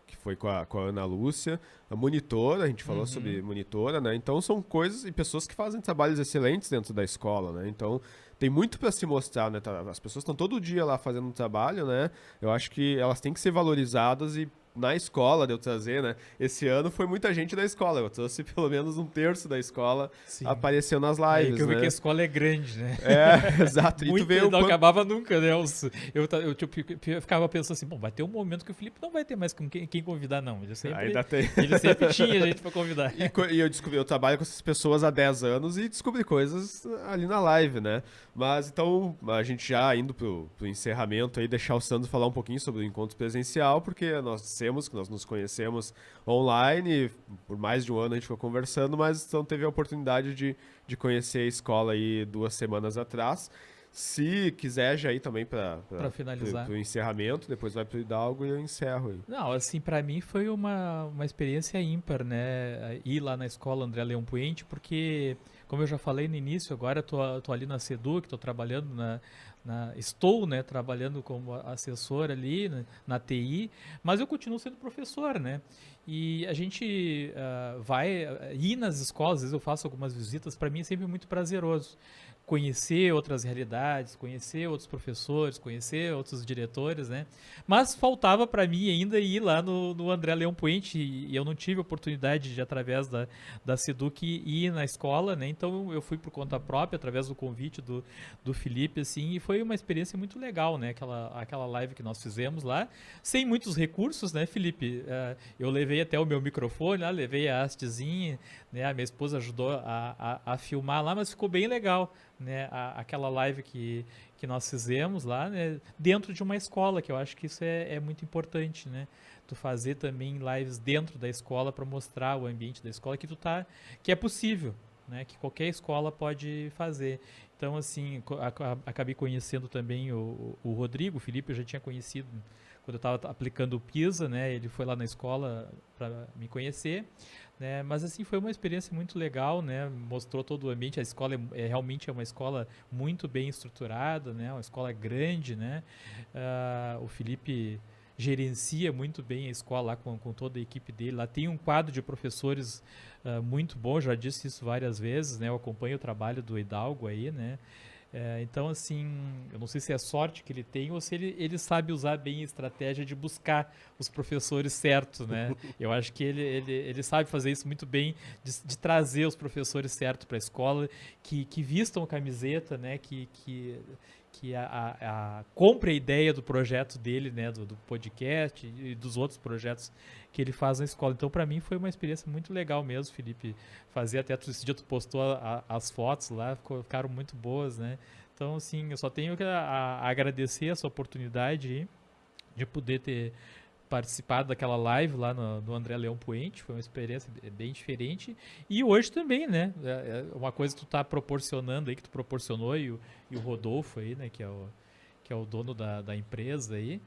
que foi com a Ana Lúcia, a monitora, a gente falou sobre monitora, né? Então são coisas e pessoas que fazem trabalhos excelentes dentro da escola, né? Então tem muito para se mostrar, né? As pessoas estão todo dia lá fazendo um trabalho, né? Eu acho que elas têm que ser valorizadas e na escola de eu trazer, né? Esse ano foi muita gente da escola. Eu trouxe pelo menos 1/3 da escola. Sim. Apareceu nas lives, que eu vi né? que a escola é grande, né? Exato. Muito, e tu vê não acabava nunca, né? Eu ficava pensando assim, bom, vai ter um momento que o Felipe não vai ter mais quem convidar, não. Ele sempre tinha gente pra convidar. E eu trabalho com essas pessoas há 10 anos e descobri coisas ali na live, né? Mas então, a gente já indo pro encerramento aí, deixar o Sandro falar um pouquinho sobre o encontro presencial, porque nós nos conhecemos online, por mais de um ano a gente ficou conversando, mas então teve a oportunidade de conhecer a escola aí 2 semanas atrás. Se quiser já ir também para finalizar pro encerramento, depois vai pro Hidalgo e eu encerro aí. Não, assim, para mim foi uma experiência ímpar, né? Ir lá na escola André Leão Puente, porque, como eu já falei no início, agora eu tô ali na SEDUC, estou trabalhando estou, né, trabalhando como assessor ali na TI, mas eu continuo sendo professor, né? E a gente vai ir nas escolas, às vezes eu faço algumas visitas, para mim é sempre muito prazeroso conhecer outras realidades, conhecer outros professores, conhecer outros diretores, né? Mas faltava para mim ainda ir lá no André Leão Puente e eu não tive oportunidade de, através da SEDUC, ir na escola, né? Então eu fui por conta própria, através do convite do Felipe, assim, e foi uma experiência muito legal, né? Aquela live que nós fizemos lá, sem muitos recursos, né, Felipe? Eu levei levei até o meu microfone lá, levei a hastezinha, né? A minha esposa ajudou a filmar lá, mas ficou bem legal, né? Aquela live que nós fizemos lá, né? Dentro de uma escola, que eu acho que isso é muito importante, né? Tu fazer também lives dentro da escola para mostrar o ambiente da escola que é possível, né? Que qualquer escola pode fazer. Então, assim, acabei conhecendo também o Rodrigo, o Felipe eu já tinha conhecido quando eu estava aplicando o PISA, né? Ele foi lá na escola para me conhecer, né? Mas assim foi uma experiência muito legal, né? Mostrou todo o ambiente. A escola realmente é uma escola muito bem estruturada, né? Uma escola grande, né? O Felipe gerencia muito bem a escola lá com toda a equipe dele. Lá tem um quadro de professores muito bom. Já disse isso várias vezes, né? Eu acompanho o trabalho do Hidalgo aí, né? Então, assim, eu não sei se é sorte que ele tem ou se ele sabe usar bem a estratégia de buscar os professores certos, né? Eu acho que ele sabe fazer isso muito bem, de trazer os professores certos para a escola, que vistam a camiseta, né? Que compre a ideia do projeto dele, né? Do podcast e dos outros projetos que ele faz na escola. Então, para mim, foi uma experiência muito legal mesmo, Felipe, fazer. Até esse dia tu postou as fotos lá, ficaram muito boas, né? Então, assim, eu só tenho que agradecer essa oportunidade aí, de poder ter participado daquela live lá no André Leão Puente. Foi uma experiência bem diferente. E hoje também, né? Uma coisa que tu tá proporcionando aí, que tu proporcionou, e o Rodolfo aí, né? Que é o dono da empresa aí.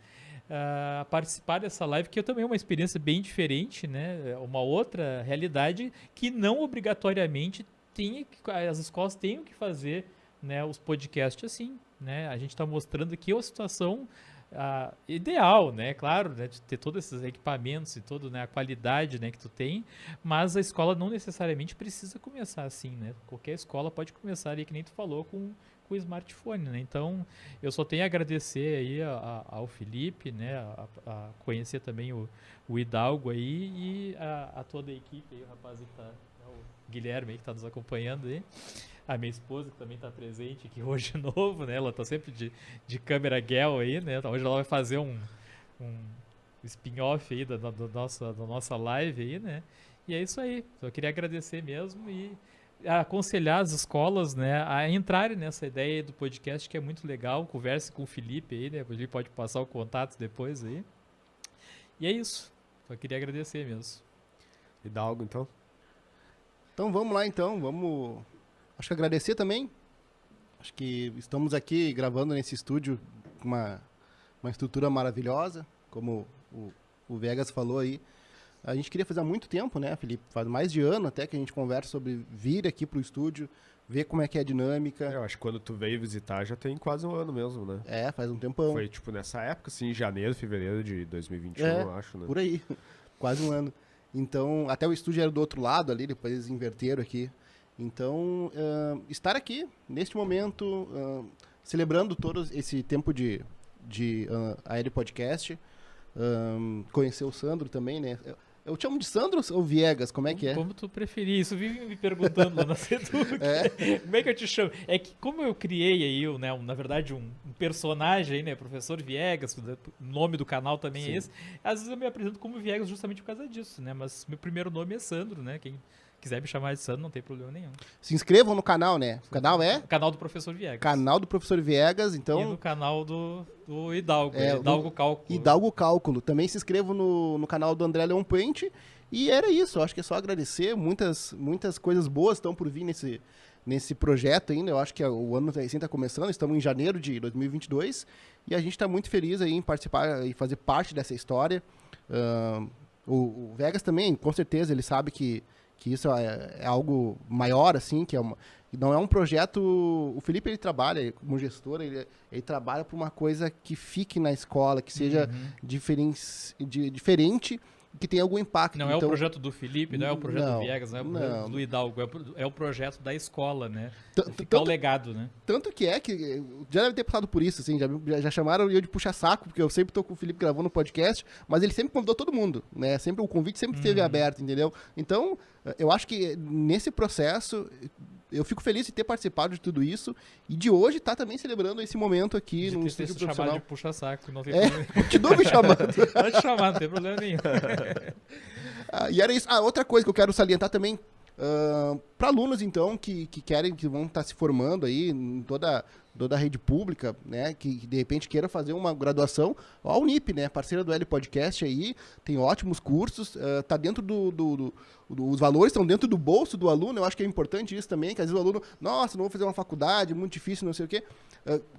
Participar dessa live, que também é uma experiência bem diferente, né? Uma outra realidade que não obrigatoriamente as escolas tenham que fazer, né, os podcasts assim, né? A gente está mostrando aqui uma situação ideal, né? Claro, né, de ter todos esses equipamentos e toda, né, a qualidade, né, que tu tem, mas a escola não necessariamente precisa começar assim, né? Qualquer escola pode começar ali, que nem tu falou, com o smartphone, né? Então, eu só tenho a agradecer aí ao Felipe, né? A conhecer também o Hidalgo aí e a toda a equipe aí, o rapaz aí que tá, o Guilherme aí que tá nos acompanhando aí, a minha esposa que também tá presente aqui hoje de novo, né? Ela tá sempre de câmera girl aí, né? Hoje ela vai fazer um spin-off aí da nossa live aí, né? E é isso aí. Só queria agradecer mesmo e aconselhar as escolas, né, a entrarem nessa ideia do podcast, que é muito legal. Converse com o Felipe aí, né? O Felipe pode passar o contato depois aí. E é isso. Só queria agradecer mesmo. Hidalgo, então? Então vamos lá, então. Acho que agradecer também. Acho que estamos aqui gravando nesse estúdio com uma estrutura maravilhosa, como o Viegas falou aí. A gente queria fazer há muito tempo, né, Felipe? Faz mais de ano até que a gente conversa sobre vir aqui pro estúdio, ver como é que é a dinâmica. Eu acho que quando tu veio visitar já tem quase um ano mesmo, né? Faz um tempão. Foi tipo nessa época, assim, janeiro, fevereiro de 2021, eu acho, né? Por aí, quase um ano. Então, até o estúdio era do outro lado ali, depois eles inverteram aqui. Então, estar aqui, neste momento, celebrando todo esse tempo de Aéreo Podcast, conhecer o Sandro também, né? Eu te chamo de Sandro ou Viegas? Como é que é? Como tu preferir. Isso vive me perguntando lá na Seduc. Como é que eu te chamo? É que como eu criei aí, né, na verdade, um personagem, né, Professor Viegas, o nome do canal também é esse. Às vezes eu me apresento como Viegas justamente por causa disso, né? Mas meu primeiro nome é Sandro, né? Quem quiser me chamar de Sandro, não tem problema nenhum. Se inscrevam no canal, né? O canal é? O canal do Professor Viegas. Canal do Professor Viegas, então... E no canal do Hidalgo, Hidalgo Cálculo. Hidalgo Cálculo. Também se inscrevam no canal do André Leão Puente. E era isso, eu acho que é só agradecer. Muitas coisas boas estão por vir nesse projeto ainda. Eu acho que o ano recém está começando, estamos em janeiro de 2022. E a gente está muito feliz aí em participar e fazer parte dessa história. O Viegas também, com certeza, ele sabe que isso é algo maior, assim, não é um projeto... O Felipe, ele trabalha como gestor, ele trabalha por uma coisa que fique na escola, que seja diferente, que tenha algum impacto. Não é o projeto do Felipe, não é o projeto do Viegas, não é o projeto do Hidalgo, é o projeto da escola, né? Ficar o legado, né? Tanto que já deve ter passado por isso, assim, já chamaram eu de puxa-saco, porque eu sempre tô com o Felipe gravando no podcast, mas ele sempre convidou todo mundo, né? O convite sempre esteve aberto, entendeu? Então, eu acho que nesse processo... Eu fico feliz de ter participado de tudo isso e de hoje estar também celebrando esse momento aqui no estúdio profissional. De puxa-saco, não tem problema. Continua me chamando. Pode chamar, não tem problema nenhum. E era isso. Outra coisa que eu quero salientar também, para alunos, então, que vão estar se formando aí em toda a rede pública, né, que de repente queira fazer uma graduação, a Unip, né, parceira do L Podcast aí, tem ótimos cursos, tá dentro os valores estão dentro do bolso do aluno. Eu acho que é importante isso também, que às vezes o aluno, nossa, não vou fazer uma faculdade, muito difícil, não sei o quê.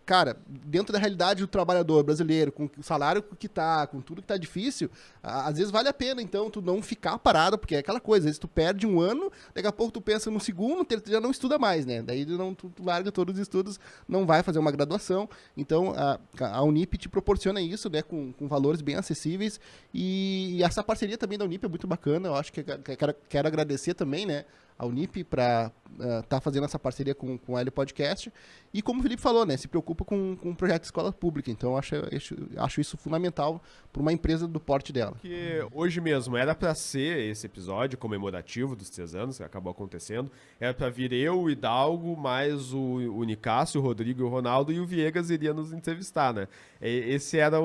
Cara, dentro da realidade do trabalhador brasileiro, com o salário que tá, com tudo que tá difícil, às vezes vale a pena, então, tu não ficar parado, porque é aquela coisa, às vezes tu perde um ano, daqui a pouco tu pensa no segundo, tu já não estuda mais, né? Daí tu larga todos os estudos, não vai fazer uma graduação. Então, a Unip te proporciona isso, né, com valores bem acessíveis, e essa parceria também da Unip é muito bacana. Eu acho que quero agradecer também, né, a Unip para estar fazendo essa parceria com o L Podcast. E como o Felipe falou, né, se preocupa com um projeto de escola pública. Então, acho isso fundamental para uma empresa do porte dela. Que hoje mesmo era para ser esse episódio comemorativo dos 3 anos, que acabou acontecendo. Era para vir eu, o Hidalgo, mais o Nicásio, o Rodrigo e o Ronaldo, e o Viegas iria nos entrevistar, né? Esse era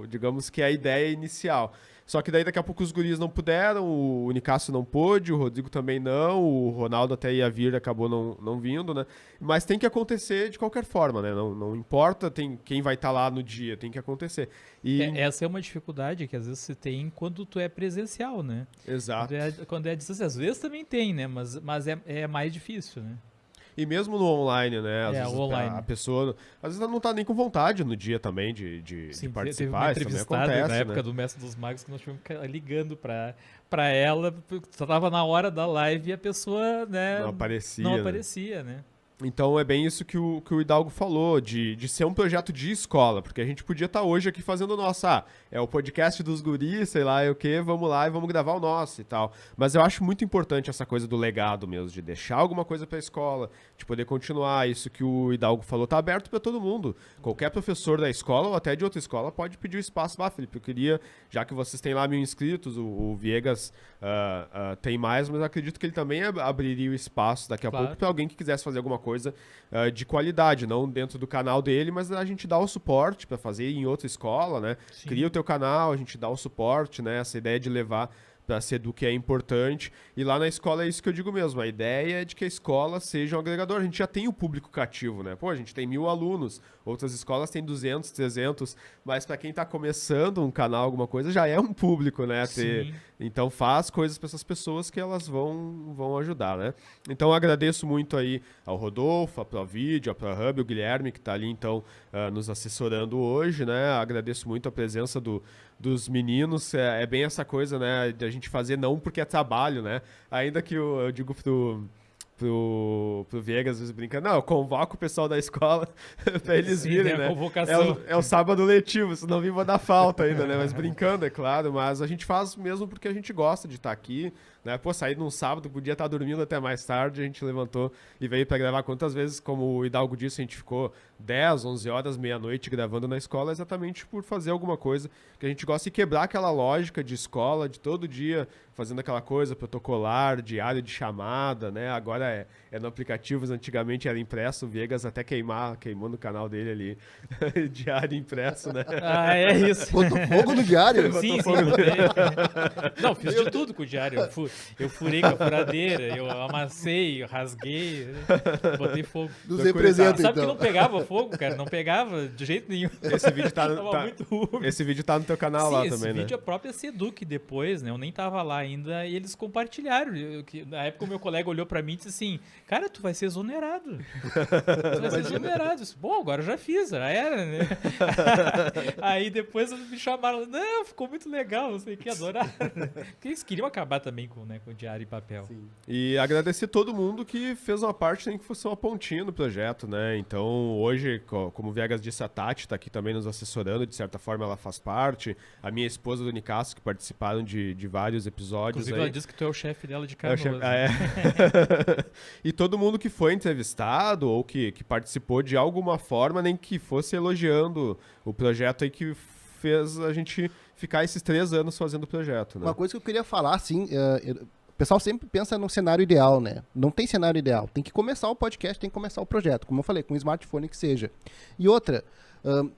digamos que a ideia inicial. Só que daí daqui a pouco os guris não puderam, o Nicásio não pôde, o Rodrigo também não, o Ronaldo até ia vir, acabou não vindo, né? Mas tem que acontecer de qualquer forma, né? Não importa quem vai estar lá no dia, tem que acontecer. E... Essa é uma dificuldade que às vezes você tem quando tu é presencial, né? Exato. Quando é distância, às vezes também tem, né? Mas é mais difícil, né? E mesmo no online, né? Às vezes online. A pessoa, às vezes ela não tá nem com vontade no dia também de participar. Teve uma entrevistada acontece, na época do Mestre dos Magos que nós tivemos que ficar ligando pra ela, só tava na hora da live e a pessoa, né? Não aparecia, né? Então é bem isso que o Hidalgo falou, de ser um projeto de escola, porque a gente podia estar hoje aqui fazendo o nosso, é o podcast dos guris, sei lá, o quê, vamos lá e vamos gravar o nosso e tal. Mas eu acho muito importante essa coisa do legado mesmo, de deixar alguma coisa pra escola, de poder continuar. Isso que o Hidalgo falou tá aberto pra todo mundo. Qualquer professor da escola ou até de outra escola pode pedir o espaço. Felipe, eu queria, já que vocês têm lá 1.000 inscritos, o Viegas tem mais, mas eu acredito que ele também abriria o espaço daqui a pouco pra alguém que quisesse fazer alguma coisa de qualidade, não dentro do canal dele, mas a gente dá o suporte para fazer em outra escola, né? Sim. Cria o teu canal, a gente dá o suporte, né? Essa ideia de levar para ser do que é importante. E lá na escola é isso que eu digo mesmo. A ideia é de que a escola seja um agregador. A gente já tem o público cativo, né? Pô, a gente tem 1.000 alunos. Outras escolas têm 200, 300. Mas para quem está começando um canal, alguma coisa, já é um público, né? Então faz coisas para essas pessoas que elas vão ajudar, né? Então agradeço muito aí ao Rodolfo, a ProVideo, a ProHub, o Guilherme, que está ali, então, nos assessorando hoje, né? Agradeço muito a presença dos meninos. É bem essa coisa, né? De a gente fazer não porque é trabalho, né? Ainda que eu digo pro Viegas, às vezes brincando, não, eu convoco o pessoal da escola pra eles virem, né? É o sábado letivo, senão vim vou dar falta ainda, né? Mas brincando, é claro, mas a gente faz mesmo porque a gente gosta de estar aqui, né? Pô, sair num sábado, podia estar dormindo até mais tarde, a gente levantou e veio pra gravar. Quantas vezes, como o Hidalgo disse, a gente ficou 10, 11 horas, meia-noite gravando na escola, exatamente por fazer alguma coisa que a gente gosta e quebrar aquela lógica de escola, de todo dia fazendo aquela coisa protocolar, diário de chamada, né? Agora é no aplicativo, antigamente era impresso, o Viegas até queimou no canal dele ali, diário impresso, né? É isso. Botou fogo no diário? Sim. Não, fiz de tudo com o diário. Eu furei com a furadeira, eu amassei, eu rasguei, botei fogo. Nos representa, Sabe que não pegava fogo, cara? Não pegava de jeito nenhum. Esse vídeo tá muito úmido. Esse vídeo tá no teu canal lá também, né? Esse vídeo a própria Seduc depois, né? Eu nem tava lá ainda e eles compartilharam. Na época o meu colega olhou pra mim e disse assim, cara, tu vai ser exonerado. Tu vai ser exonerado. Disse, bom, agora eu já fiz, já era, né? Aí depois eles me chamaram, não, ficou muito legal, não sei o que, adoraram. Porque eles queriam acabar também com o diário e papel. Sim. E agradecer todo mundo que fez uma parte, tem que fosse uma pontinha no projeto, né? Então, hoje, como o Viegas disse, a Tati tá aqui também nos assessorando, de certa forma ela faz parte. A minha esposa do Nicasso, que participaram de vários episódios. Inclusive, aí. ela disse que tu é o chefe dela de Canoas. E todo mundo que foi entrevistado ou que participou de alguma forma, nem que fosse elogiando o projeto aí que fez a gente ficar esses 3 anos fazendo o projeto, né? Uma coisa que eu queria falar, assim, pessoal sempre pensa no cenário ideal, né? Não tem cenário ideal. Tem que começar o podcast, tem que começar o projeto. Como eu falei, com um smartphone que seja. E outra,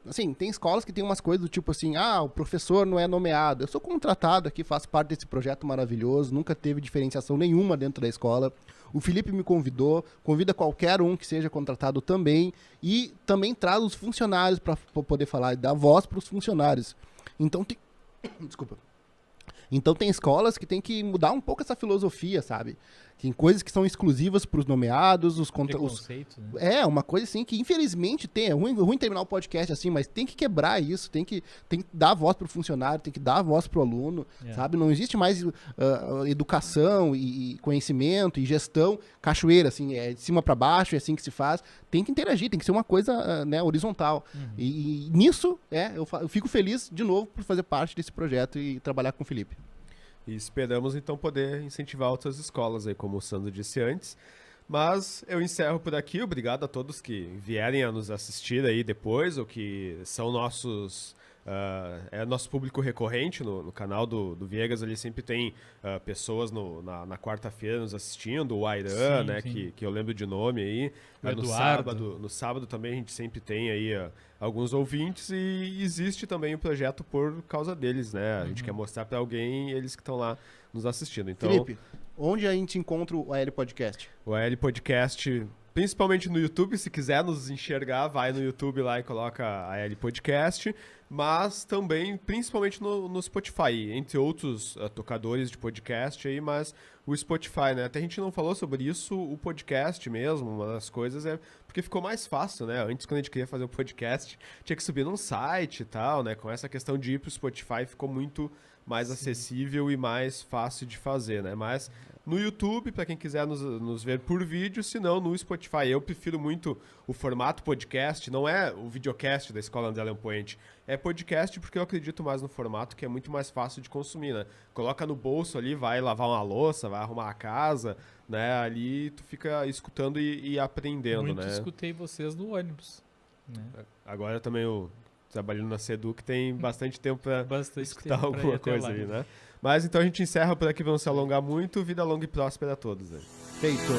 assim, tem escolas que tem umas coisas do tipo assim, o professor não é nomeado. Eu sou contratado aqui, faço parte desse projeto maravilhoso, nunca teve diferenciação nenhuma dentro da escola. O Felipe me convidou, convida qualquer um que seja contratado também, e também traz os funcionários para poder falar e dar voz para os funcionários. Então tem... Desculpa. Então tem escolas que tem que mudar um pouco essa filosofia, sabe? Tem coisas que são exclusivas para os nomeados, Preconceito, né? É, uma coisa assim que infelizmente tem. É ruim terminar o podcast assim, mas tem que quebrar isso, tem que dar voz pro funcionário, tem que dar voz pro aluno, sabe? Não existe mais educação e conhecimento e gestão cachoeira, assim, é de cima para baixo, é assim que se faz. Tem que interagir, tem que ser uma coisa né, horizontal. E nisso, eu fico feliz de novo por fazer parte desse projeto e trabalhar com o Felipe. E esperamos, então, poder incentivar outras escolas, aí, como o Sandro disse antes. Mas eu encerro por aqui. Obrigado a todos que vierem a nos assistir aí depois, ou que são nossos... nosso público recorrente no canal do Viegas. Ele sempre tem pessoas na quarta-feira nos assistindo. O Airan, né, que eu lembro de nome aí. No sábado também a gente sempre tem aí alguns ouvintes, e existe também o projeto por causa deles, né? A gente quer mostrar para alguém, eles que estão lá nos assistindo. Então, Felipe, onde a gente encontra o AL Podcast? O AL Podcast, principalmente no YouTube, se quiser nos enxergar, vai no YouTube lá e coloca AL Podcast, mas também, principalmente no Spotify, entre outros tocadores de podcast aí, mas o Spotify, né? Até a gente não falou sobre isso, o podcast mesmo, uma das coisas é porque ficou mais fácil, né? Antes, quando a gente queria fazer o podcast, tinha que subir num site e tal, né? Com essa questão de ir pro Spotify, ficou muito mais acessível e mais fácil de fazer, né? Mas no YouTube, para quem quiser nos ver por vídeo, se não, no Spotify. Eu prefiro muito o formato podcast, não é o videocast da Escola André Leão Poente, é podcast porque eu acredito mais no formato, que é muito mais fácil de consumir, né? Coloca no bolso ali, vai lavar uma louça, vai arrumar a casa, né? Ali tu fica escutando e aprendendo, né? Muito escutei vocês no ônibus, né? Agora também eu trabalhando na Seduc, tem bastante tempo para escutar alguma coisa aí, né? Mas então a gente encerra por aqui, vamos se alongar muito. Vida longa e próspera a todos. Né? Feito.